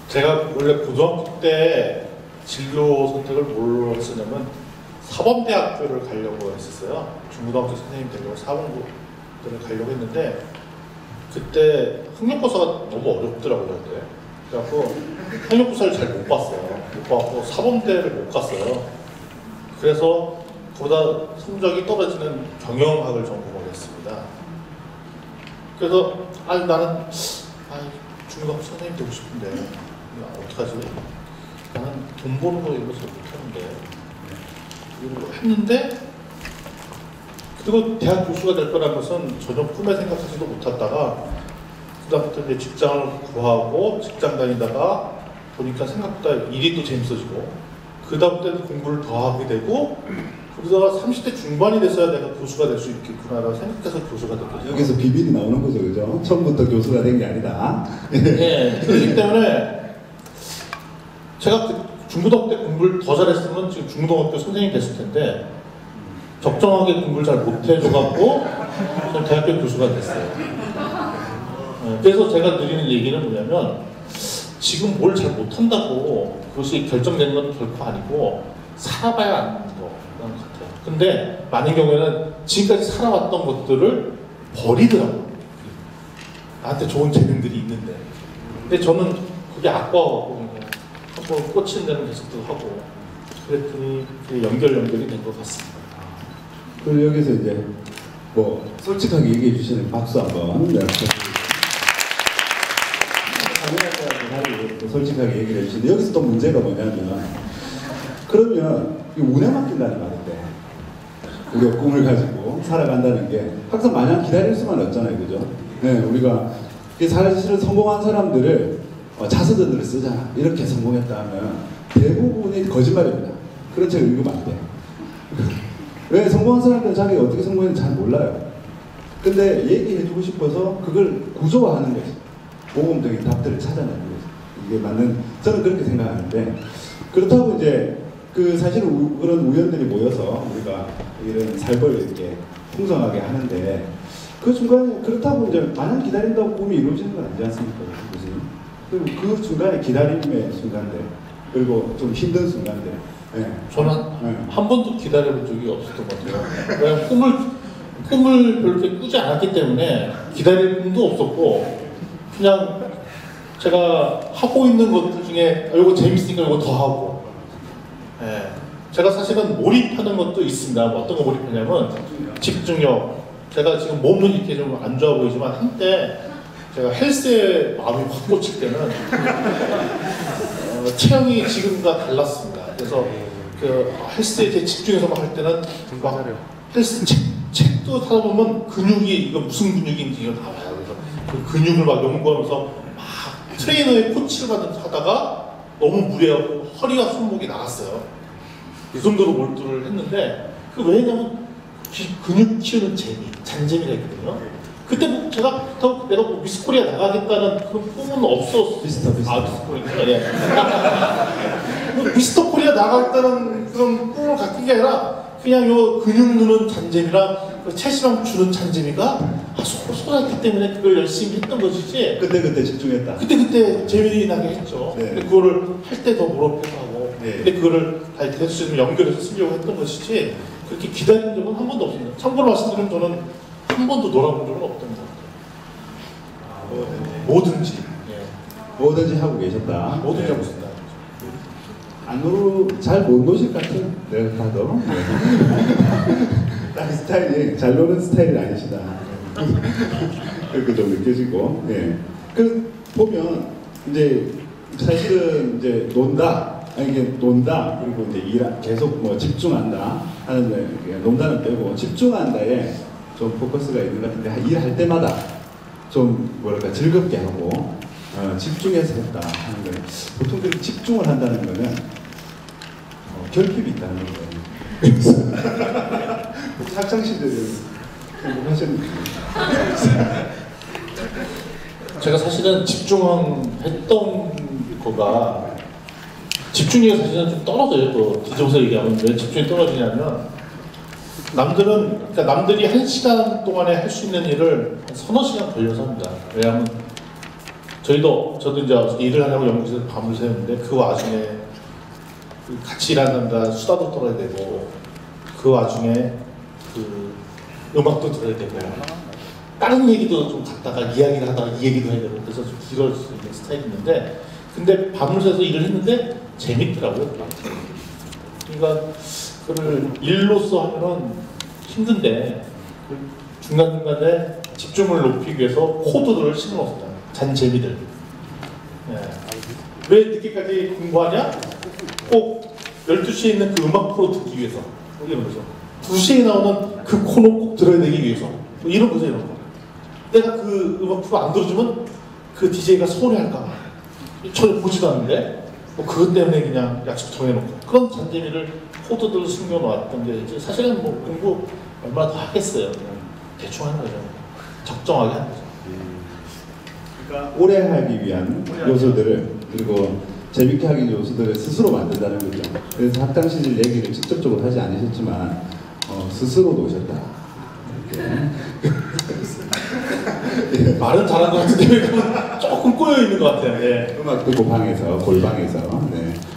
제가 원래 고등학교 때 진로 선택을 뭘로 했었냐면 사범대학교를 가려고 했었어요. 중고등학교 선생님 되려고 사범대를 가려고 했는데, 그때 학력고사가 너무 어렵더라고요. 그때. 그래갖고 학력고사를 잘 못 봤어요. 못 봤고 사범대를 못 갔어요. 그래서 보다 성적이 떨어지는 경영학을 전공을 했습니다. 그래서 나는 중고등학교 선생님 되고 싶은데 어떡하지? 나는 돈 버는 거 이런 거 잘 못하는데, 이걸 했는데, 그리고 대학 교수가 될 거라는 것은 전혀 꿈에 생각하지도 못했다가 그다음부터 이제 직장을 구하고 직장 다니다가 보니까 생각보다 일이 또 재밌어지고, 그다음부터는 공부를 더 하게 되고, 그러다가 30대 중반이 돼서야 내가 교수가 될 수 있겠구나라고 생각해서 교수가 됐거든요. 여기서 비밀이 나오는 거죠, 그죠? 처음부터 교수가 된 게 아니다. 네, 그렇기 때문에 제가 중고등학교 때 공부를 더 잘했으면 지금 중고등학교 선생님이 됐을 텐데, 적정하게 공부를 잘 못해줘갖고 대학교 교수가 됐어요. 그래서 제가 드리는 얘기는 뭐냐면, 지금 뭘 잘 못한다고 그것이 결정되는 건 결코 아니고 살아봐야 아는 거라는 것 같아요. 근데 많은 경우에는 지금까지 살아왔던 것들을 버리더라고요. 나한테 좋은 재능들이 있는데. 근데 저는 그게 아까워갖고 한번 꽂힌 데는 계속 하고 그랬더니 연결이 된 것 같습니다. 그리고 여기서 이제 솔직하게 얘기해 주시는 박수 한번. 솔직하게 얘기를 해주시는데, 여기서 또 문제가 뭐냐면, 그러면 이 운에 맡긴다는 말인데 우리가 꿈을 가지고 살아간다는 게 항상 마냥 기다릴 수만 없잖아요, 그죠? 네, 우리가 사실은 성공한 사람들을 자서전을 쓰자 이렇게 성공했다 하면 대부분이 거짓말입니다. 그런 책을 읽으면 안 돼. 왜 성공한 사람들은 자기가 어떻게 성공했는지 잘 몰라요. 근데 얘기해주고 싶어서 그걸 구조화하는 거지. 모범적인 답들을 찾아내는 거지. 이게 맞는, 저는 그렇게 생각하는데, 그렇다고 이제 그 사실은 그런 우연들이 모여서 우리가 이런 삶을 이렇게 풍성하게 하는데, 그 순간에 그렇다고 이제 마냥 기다린다고 꿈이 이루어지는 건 아니지 않습니까? 그리고 그 순간에 기다림의 순간들, 그리고 좀 힘든 순간들. 네. 저는 한 번도 기다려본 적이 없었던 것 같아요. 왜냐면 꿈을 별로 꾸지 않았기 때문에 기다릴 꿈도 없었고, 그냥 제가 하고 있는 것들 중에 이거 재밌으니까 이거 더 하고. 예. 제가 사실은 몰입하는 것도 있습니다. 어떤 거 몰입하냐면 집중력. 제가 지금 몸은 이렇게 좀 안 좋아 보이지만 한때 제가 헬스에 마음이 확 꽂힐 때는 체형이 지금과 달랐습니다. 그래서 그 헬스에 제 집중해서 막 할 때는 막 헬스 책도 사다 보면 근육이 이거 무슨 근육인지 이거 나와요. 그래서 그 근육을 막 연구하면서 막 트레이너의 코치를 하다가 너무 무리하고 허리와 손목이 나갔어요. 그 정도로 몰두를 했는데 그 왜냐면 근육 키우는 잔재미가 있거든요. 그때 뭐 제가 내가 뭐 미스코리아 나가겠다는 그런 꿈은 없었어요. 미스터 미스코리아. 예. 뭐 미스터 코리아 나가겠다는 그런 꿈을 갖는 게 아니라 그냥 요 근육 누는 잔재미랑 그 체지방 주는 잔재미가 쏟아있기 때문에 그걸 열심히 했던 것이지. 그때 집중했다. 그때 재미나게 했죠. 네. 근데 그거를 할 때 더 몰입하고. 네. 근데 그거를 다 대수있으면 연결해서 쓰려고 했던 것이지. 그렇게 기다린 적은 한 번도 없습니다. 참고로 말씀드리면 저는 한 번도 놀아본 적은 없던 것 같아요. 뭐든지. 예. 뭐든지 하고 계셨다. 뭐든지 네. 하고 있습니다. 잘 못 노실 것 같은 내가 봐도. 딱 스타일이 잘 노는 스타일이 아니시다. 그렇게 좀 느껴지고. 예. 그 보면 이제 사실은 이제 논다. 이게 논다. 그리고 이제 계속 뭐 집중한다 하는데 논다는 빼고 집중한다에 좀 포커스가 있는 것 같은데 일할 때마다 좀 뭐랄까 즐겁게 하고 집중해서 했다 하는 거예요. 보통 그렇게 집중을 한다는 거는 결핍이 있다는 거예요. 그래서 학창 시절에 공부하셨는데 제가 사실은 집중했던 거가 집중력이 사실은 좀 떨어져요. 또 뒤집어서 얘기하면 왜 집중이 떨어지냐면 남들이 1시간 동안에 할 수 있는 일을 한 서너 시간 걸려서 합니다. 왜냐하면 저도 이제 일을 하려고 연구실에서 밤을 새우는데 그 와중에 같이 일하는 사람들 수다도 떨어야 되고 그 와중에 그 음악도 들어야 되고 다른 얘기도 좀 갖다가 이야기를 하다가 이 얘기도 해야 되고 그래서 좀 길어질 수 있는 스타일이 있는데 근데 밤을 새서 일을 했는데 재밌더라고요. 그러니까 그걸 일로서 하면은 힘든데 그 중간중간에 집중을 높이기 위해서 코드들을 심어놓습니다. 잔재미들. 예. 왜 늦게까지 공부하냐? 꼭 12시에 있는 그 음악 프로 듣기 위해서. 이런 거죠. 2시에 나오는 그 코너 꼭 들어야 되기 위해서. 뭐 이런 거죠, 이런 거. 내가 그 음악 프로 안 들어주면 그 DJ가 서운해할까봐. 전혀 보지도 않는데 뭐 그것 때문에 그냥 약속 정해놓고 그런 잔재미를 코드들을 숨겨놓았던 게 이제 사실은 뭐 공부 얼마나 더 하겠어요. 그냥 대충 하는 거죠. 적정하게 하는 거죠. 그러니까 오래 하기 위한 요소들을 그리고 재밌게 하기 위한 요소들을 스스로 만든다는 거죠. 그래서 학창 시절 얘기를 직접적으로 하지 않으셨지만 스스로 노셨다. 예. 말은 잘한 것 같은데 조금 꼬여 있는 것 같아요. 예. 음악 듣고 방에서 골방에서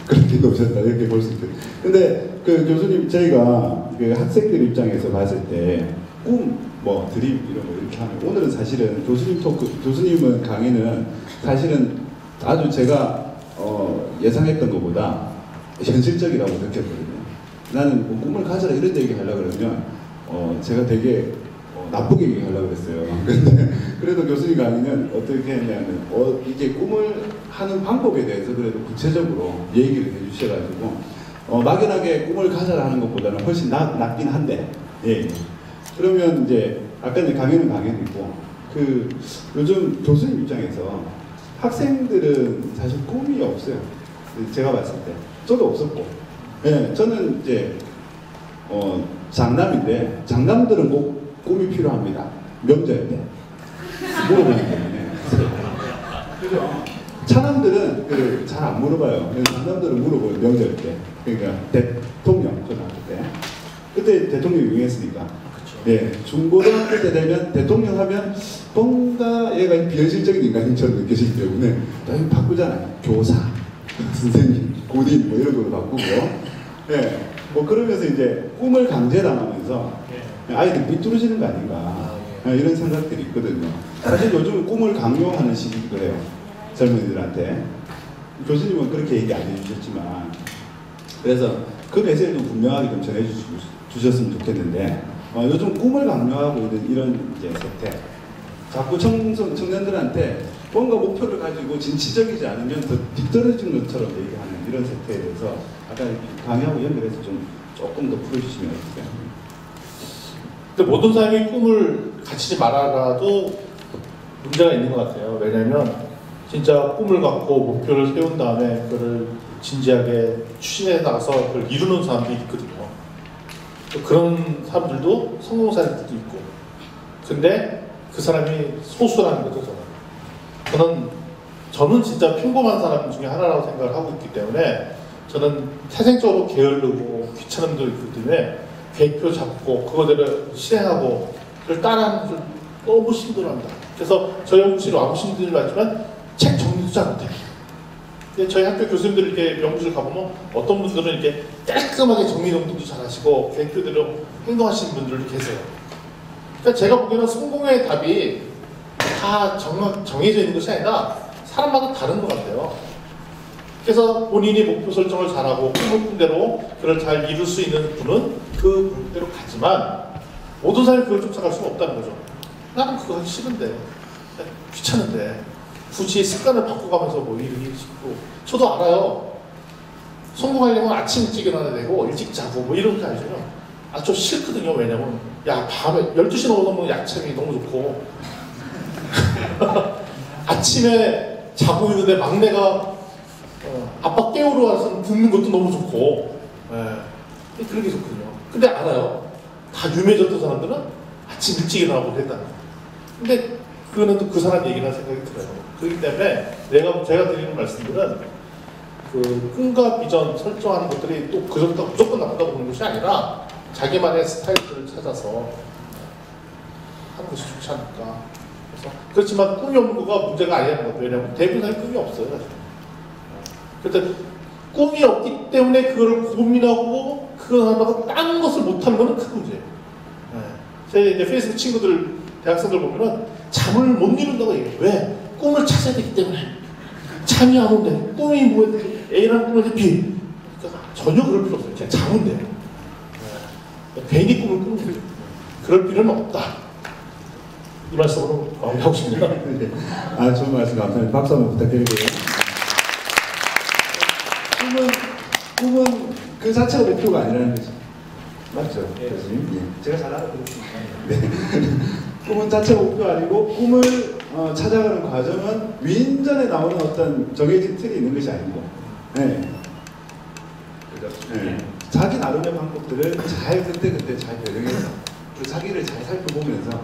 그렇게 노셨다 이렇게 볼 수 있어요. 근데 그 교수님 저희가 그 학생들 입장에서 봤을 때 꿈 뭐 드림 이런 거 이렇게 하면 오늘은 사실은 교수님은 강의는 사실은 아주 제가 예상했던 것보다 현실적이라고 느꼈거든요. 나는 뭐 꿈을 가져라 이런 얘기 하려고 그러면 제가 되게 나쁘게 얘기하려고 그랬어요. 근데 그래도 교수님 강의는 어떻게 했냐면 이게 꿈을 하는 방법에 대해서 그래도 구체적으로 얘기를 해주셔가지고 막연하게 꿈을 가져라 하는 것보다는 훨씬 낫긴 한데, 예. 그러면 이제 아까 이제 강연은 강연이고, 그 요즘 교수님 입장에서 학생들은 사실 꿈이 없어요. 제가 봤을 때 저도 없었고, 예, 저는 이제 장남인데 장남들은 꼭 꿈이 필요합니다. 명절 때 물어보기 때문에. 그죠? 차남들은 잘 안 물어봐요. 장남들은 물어봐요. 명절 때. 그러니까 대통령 초등학교 때. 그때 대통령이 유행했으니까. 네, 중고등학교 때 되면 대통령 하면 뭔가 얘가 비현실적인 인간처럼 느껴지기 때문에 또 바꾸잖아요. 교사, 선생님, 고딩 뭐 이런 걸로 바꾸고. 네, 뭐 그러면서 이제 꿈을 강제당하면서 아이들 삐뚤어지는 거 아닌가 이런 생각들이 있거든요. 사실 요즘은 꿈을 강요하는 시기이기도 해요. 젊은이들한테. 교수님은 그렇게 얘기 안 해주셨지만, 그래서 그 메시지를 좀 분명하게 좀 전해주셨으면 좋겠는데, 요즘 꿈을 강요하고 있는 이런 이제 세태, 자꾸 청년들한테 뭔가 목표를 가지고 진취적이지 않으면 더 뒤떨어진 것처럼 얘기하는 이런 세태에 대해서 아까 강의하고 연결해서 좀 조금 더 풀어주시면 어떨까요? 근데 모든 사람이 꿈을 갖추지 말아라도 문제가 있는 것 같아요. 왜냐하면 진짜 꿈을 갖고 목표를 세운 다음에 그걸 진지하게 추진해 나가서 그걸 이루는 사람들이 있거든요. 그런 사람들도 성공 사례들도 있고. 근데 그 사람이 소수라는 거죠, 저는 진짜 평범한 사람 중에 하나라고 생각을 하고 있기 때문에 저는 태생적으로 게으르고 귀찮음도 있기 때문에 계획표 잡고 그거대로 실행하고 그걸 따라하는 걸 너무 힘들어합니다. 그래서 저희 연구실에 와보신 분들도 알지만 책 정리도 잘 못해요. 저희 학교 교수님들 이렇게 연구실 가보면 어떤 분들은 이렇게 깔끔하게 정리 정돈도 잘 하시고 계획표대로 행동하시는 분들도 계세요. 그러니까 제가 보기에는 성공의 답이 다 정해져 있는 것이 아니라 사람마다 다른 것 같아요. 그래서 본인이 목표 설정을 잘하고 꿈을 꾼 대로 그걸 잘 이룰 수 있는 분은 그 목표대로 가지만 모든 사람이 그걸 쫓아갈 수는 없다는 거죠. 나는 그거 하기 싫은데, 귀찮은데 굳이 습관을 바꿔가면서 뭐 이렇게 싶고. 저도 알아요. 성공하려면 아침 일찍 일어나야 되고 일찍 자고 뭐 이런 게 아니잖아요. 좀 싫거든요. 왜냐면 밤에 12시 넘으면 약침이 너무 좋고 아침에 자고 있는데 막내가 아빠 깨우러 와서 듣는 것도 너무 좋고, 그런 게 좋거든요. 근데 알아요. 다 유명해졌던 사람들은 아침 일찍 일어나고 그랬다는 거예요. 근데 그거는 또 그 사람 얘기라는 생각이 들어요. 그렇기 때문에 제가 드리는 말씀들은 그 꿈과 비전 설정하는 것들이 또 그렇다고 무조건 나쁘다고 보는 것이 아니라 자기만의 스타일들을 찾아서 하는 것이 좋지 않을까. 그렇지만 꿈이 없는 거가 문제가 아니라는 거예요. 왜냐하면 대부분 사람이 꿈이 없어요. 그런데 꿈이 없기 때문에 그걸 고민하고 그거 하다가 다른 것을 못하는 거는 큰 문제예요. 제 이제 페이스북 친구들, 대학생들 보면은 잠을 못 이룬다고 얘기해요. 왜? 꿈을 찾아야 되기 때문에. 잠이 안 온대. 꿈이 뭐야? A라는 꿈을 B. 그러니까 전혀 그럴 필요 없어요. 그냥 자면 돼요. 괜히 꿈을 꾸는 거예요. 그럴 필요는 없다. 이 말씀으로 마무리하고 싶습니다. 좋은 말씀 감사합니다. 박수 한번 부탁드릴게요. 꿈은 그 자체가 목표가 아니라는 거죠. 맞죠? 교수님? 예. 제가 잘 알아들었습니다. 네. 꿈은 자체가 목표가 아니고 꿈을 찾아가는 과정은 윈전에 나오는 어떤 정해진 틀이 있는 것이 아니고, 네. 그렇죠. 네. 자기 나름의 방법들을 잘 그때 잘 배정해서 그 자기를 잘 살펴보면서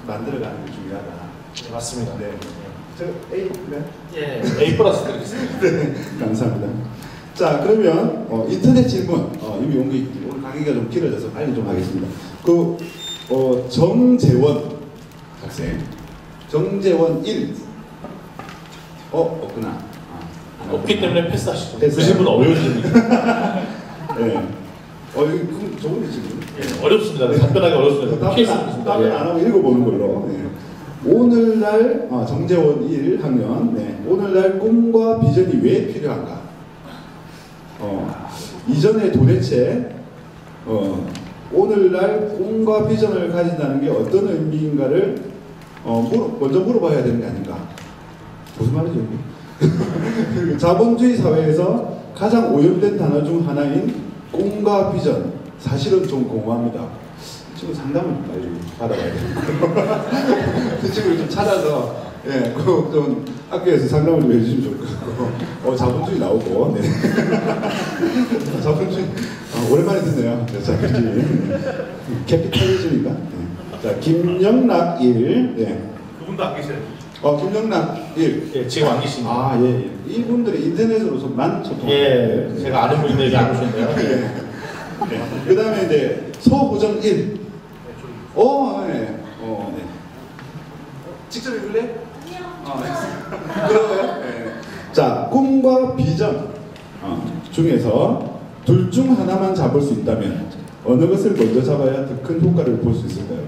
만들어가는 게 중요하다. 네, 맞습니다. 네. 저 A, 네? 예, A 플러스 드리겠습니다. 네, 감사합니다. 자, 그러면 인터넷 질문 이미 오늘 강의가 좀 길어져서 빨리 좀 하겠습니다. 정재원 학생, 정재원 1. 없구나. 없기 때문에 패스하시죠. 패스. 그 질문 어려우십니다. 네. 이거 좋은데 지금? 예, 어렵습니다. 답변하기 어렵습니다. 답변 안 하고 읽어보는 걸로. 네. 오늘날 정재원 1학년. 네. 오늘날 꿈과 비전이 왜 필요한가? 이전에 도대체 오늘날 꿈과 비전을 가진다는 게 어떤 의미인가를 먼저 물어봐야 되는 게 아닌가? 무슨 말이죠? 자본주의 사회에서 가장 오염된 단어 중 하나인 꿈과 비전. 사실은 좀 공허합니다. 지금 상담을 빨리 받아가야 돼요. 그 친구를 좀 찾아서 예, 좀 학교에서 상담을 좀 해주시면 좋을 것 같고 자본주의 나오고 네. 자본주의 오랜만에 듣네요. 네, 자본주의 캐피탈리즘인가? 네. 자 김영락 1 네. 그분도 안 계세요. 김영락 1 예, 지금 안 계십니다. 아 예. 이분들이 인터넷으로만 소통. 예, 제가 아는 분인데 이제 안 오셨네요. 예. 네. 그 다음에 이제 소부정 1. 네. 네. 직접 읽을래? 네. 그러고요. 네. 자, 꿈과 비전 중에서 둘 중 하나만 잡을 수 있다면 어느 것을 먼저 잡아야 더 큰 효과를 볼 수 있을까요?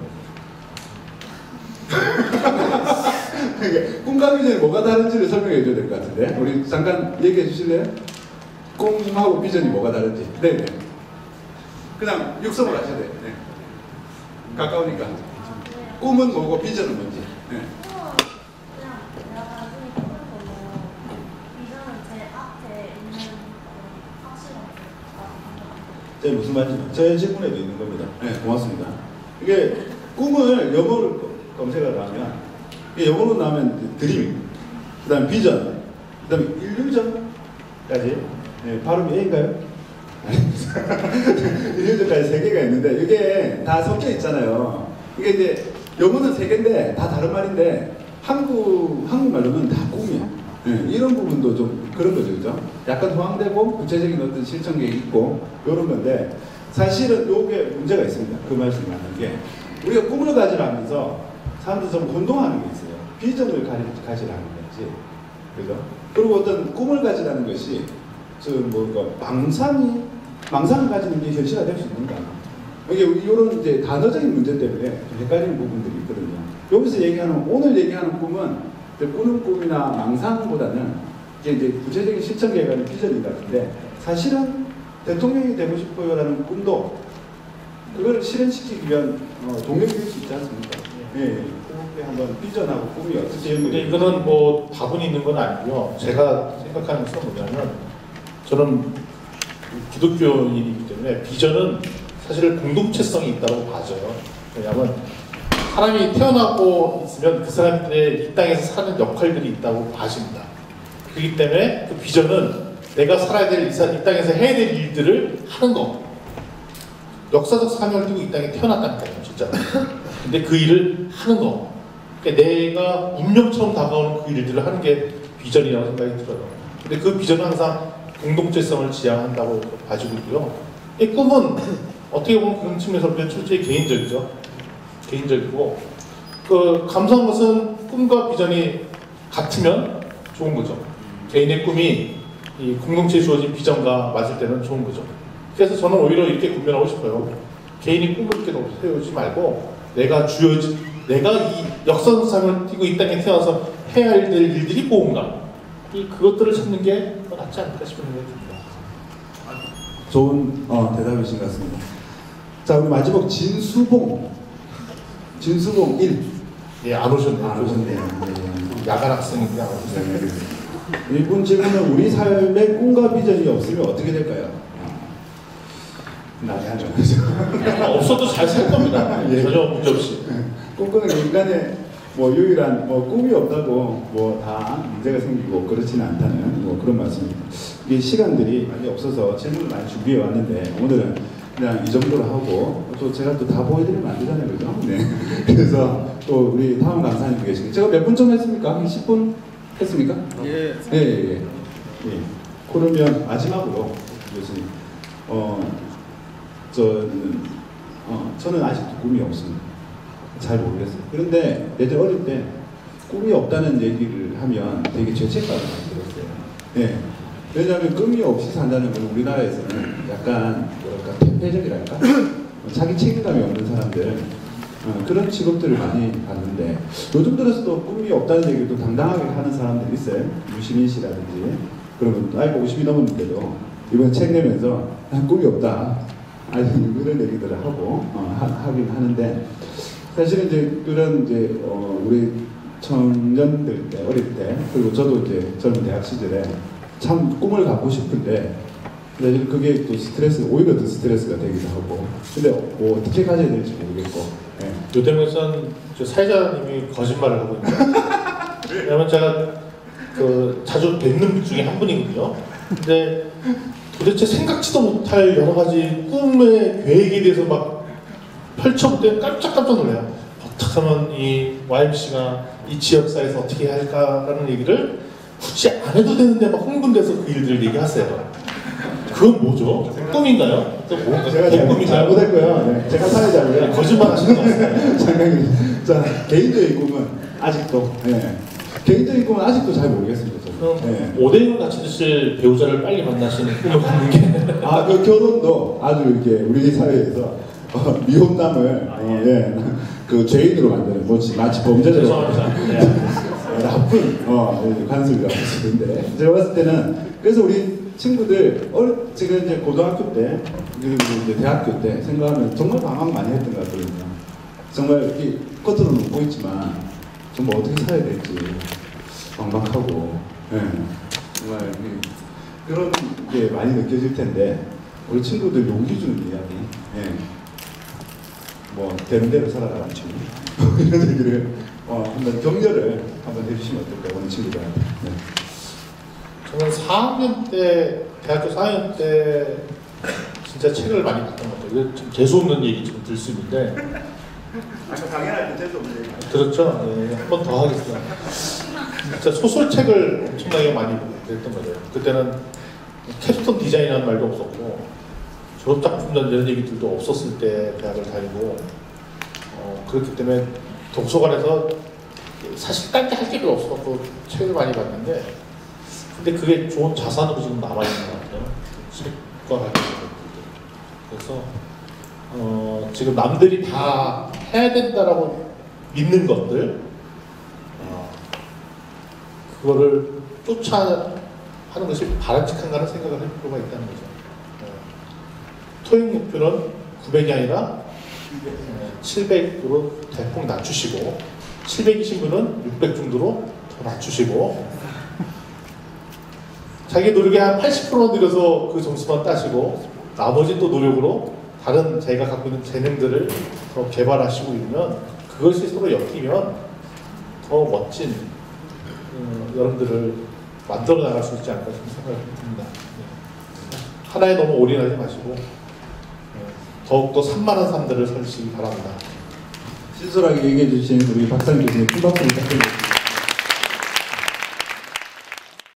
꿈과 비전이 뭐가 다른지를 설명해 줘야 될 것 같은데 우리 잠깐 얘기해 주실래요? 꿈하고 비전이 뭐가 다른지. 네네. 그냥 육성을 하셔야 돼요. 네. 가까우니까. 꿈은 뭐고 비전은 뭔지. 네. 그냥 내가 단순히 꿈을 보고 비전은 제 앞에 있는 확실한 제 무슨 말인지 제 질문에도 있는 겁니다. 네, 고맙습니다. 이게 꿈을 영어로 검색을 하면 이게 영어로 나오면 드림, 그다음 비전, 그다음에 일루전까지. 네, 발음이 A인가요? 일루전까지 3개가 있는데 이게 다 섞여 있잖아요. 이게 이제 영어는 3개인데 다 다른 말인데 한국말로는 다 꿈이야. 네, 이런 부분도 좀 그런 거죠, 그죠? 약간 호황되고 구체적인 어떤 실천 계획이 있고 이런 건데 사실은 요게 문제가 있습니다. 그 말씀을 하는 게 우리가 꿈을 가지라면서 사람들 좀 혼동하는 게 있어요. 비전을 가지라는 거지, 그죠? 그리고 어떤 꿈을 가지라는 것이 망상을 가지는 게 현실화 될 수 있는가? 이게 이런 이제 단어적인 문제 때문에 좀 헷갈리는 부분들이 있거든요. 여기서 오늘 얘기하는 꿈은 꾸는 꿈이나 망상보다는 이제 구체적인 실천 계획의 비전인 것 같은데 사실은 대통령이 되고 싶어요라는 꿈도 그걸 실현시키기 위한 동력이 될 수 있지 않습니까? 예, 그렇게 한번 비전하고 꿈이 어떻게 근데 이거는 뭐 다분히 있는 건 아니고요. 제가 생각하는 것은 뭐냐면 저는 기독교인이기 때문에 비전은 사실 공동체성이 있다고 봐져요. 왜냐하면 사람이 태어나고 있으면 그 사람들의 이 땅에서 사는 역할들이 있다고 봐집니다. 그렇기 때문에 그 비전은 내가 살아야 될 이 땅에서 해야 될 일들을 하는 거. 역사적 사명을 띠고 이 땅에 태어났다니까요, 진짜. 근데 그 일을 하는 거. 그러니까 내가 운명처럼 다가오는 그 일들을 하는 게 비전이라고 생각이 들어요. 근데 그 비전은 항상 공동체성을 지향한다고 봐지고 있고요. 이 꿈은 어떻게 보면 그런 측면에서 보면 철저히 개인적이죠. 개인적이고 감사한 것은 꿈과 비전이 같으면 좋은 거죠. 개인의 꿈이 이 공동체에 주어진 비전과 맞을 때는 좋은 거죠. 그래서 저는 오히려 이렇게 구별하고 싶어요. 개인이 꿈을 이렇게 세우지 말고 내가 이 역사상을 띠고 이 땅에 태어나서 해야 될 일들이 뭔가 그것들을 찾는 게 더 낫지 않을까 싶은 생각이 듭니다. 좋은 대답이신 것 같습니다. 자, 우리 마지막 진수봉 1. 예, 안 오셨네요. 안 오셨네요. 야간 학생인데 안 오셨네요. 이분 질문은 우리 삶에 꿈과 비전이 없으면 어떻게 될까요? 나게 하죠. 없어도 잘 살 겁니다. 예. 전혀 문제 없이. 꿈꾸는 게 인간의 유일한 꿈이 없다고 다 문제가 생기고 그렇지는 않다는 그런 말씀입니다. 이 시간들이 많이 없어서 질문을 많이 준비해 왔는데 오늘은 그냥 이 정도로 하고 또 제가 또 다 보여드리면 안 되잖아요, 그죠? 네. 그래서 또 우리 다음 강사님 계시고 제가 몇 분 좀 했습니까? 한 10분 했습니까? 예. 예. 그러면 마지막으로 교수님, 저는 아직도 꿈이 없습니다. 잘 모르겠어요. 그런데 예전 어릴 때 꿈이 없다는 얘기를 하면 되게 죄책감을 들었어요. 예. 왜냐하면 꿈이 없이 산다는 건 우리나라에서는 약간 퇴폐적이랄까? 자기 책임감이 없는 사람들 그런 직업들을 많이 봤는데 요즘 들어서도 꿈이 없다는 얘기를 또 당당하게 하는 사람들이 있어요. 유시민 씨라든지 그러면 나이 50이 넘었는데도 이번에 책 내면서 난 꿈이 없다. 그런 얘기들을 하고 하긴 하는데 사실은 이제 그런 우리 청년들 때 어릴 때 그리고 저도 이제 젊은 대학 시절에 참 꿈을 갖고 싶은데 근데 그게 또 스트레스 오히려 더 스트레스가 되기도 하고 근데 뭐 어떻게 가져야 될지 모르겠고 예. 요대목에서는 사회자님이 거짓말을 하고 있는 왜냐면 제가 그 자주 뵙는 분 중에 한 분이거든요. 근데 도대체 생각지도 못할 여러 가지 꿈의 계획에 대해서 막 펼쳐볼 때 깜짝깜짝 놀라요. 어떻게 하면 이 YMC가 이 지역사회에서 어떻게 해야 할까라는 얘기를 굳이 안 해도 되는데 막 흥분돼서 그 일들을 얘기하세요. 그건 뭐죠? 꿈인가요? 뭔가 제가 잘못했고요. 네. 제가 사회자고요. 거짓말 하시는 거 같아요. 잠깐만요. 자, 개인적인 꿈은 아직도 개인적인 꿈은 아직도 잘 모르겠습니다. 그럼 오뎅을 같이 드실 배우자를 빨리 만나시는 꿈을 갖는 게 그 결혼도 아주 이렇게 우리 사회에서 미혼남을 그 죄인으로 만드는 마치 범죄자로 죄송합니다. 나쁜 관습이라고 쓰는데 제가 봤을 때는 그래서 우리 친구들 지금 이제 고등학교 때 그리고 이제 대학교 때 생각하면 정말 방황 많이 했던 것 같거든요. 정말 이렇게 겉으로는 웃고 있지만 정말 어떻게 살아야 될지 막막하고 정말 그런 게 많이 느껴질 텐데 우리 친구들 용기 주는 이야기 뭐 되는 대로 살아가는 친구 이런 얘기를 한번 격려를 한번 해주시면 어떨까 우리 친구들한테. 저는 4학년 때 대학교 4학년 때 진짜 책을 많이 봤던 것 같아요. 좀 재수 없는 얘기 좀 들 수 있는데 당연할 때 재수 없는 얘기. 그렇죠. 네, 한 번 더 하겠습니다. 진짜 소설책을 엄청나게 많이 그랬던 거죠. 그때는 캡스톤 디자인이라는 말도 없었고 졸업작품이라는 이런 얘기들도 없었을 때 대학을 다니고 그렇기 때문에 도서관에서 사실 딴 게 할 게 별로 없어서 책을 많이 봤는데 근데 그게 좋은 자산으로 지금 남아있는 것 같아요. 책과 관련된 것들. 그래서 지금 남들이 다 해야 된다라고 믿는 것들 그거를 쫓아하는 것이 바람직한가는 생각을 할 필요가 있다는 거죠. 토익 목표는 900이 아니라 700으로 대폭 낮추시고 700이신 분은 600 정도로 더 낮추시고 자기 노력에 한 80%만 들여서 그 점수만 따시고 나머지 또 노력으로 다른 자기가 갖고 있는 재능들을 더 개발하시고 있으면 그것이 서로 엮이면 더 멋진 여러분들을 만들어 나갈 수 있지 않을까 생각을 듭니다. 하나에 너무 올인하지 마시고 더욱더 산만한 삶들을 살시기 바랍니다. 신선하게 얘기해 주신 우리 박상희 교수님 큰 박수 부탁드립니다.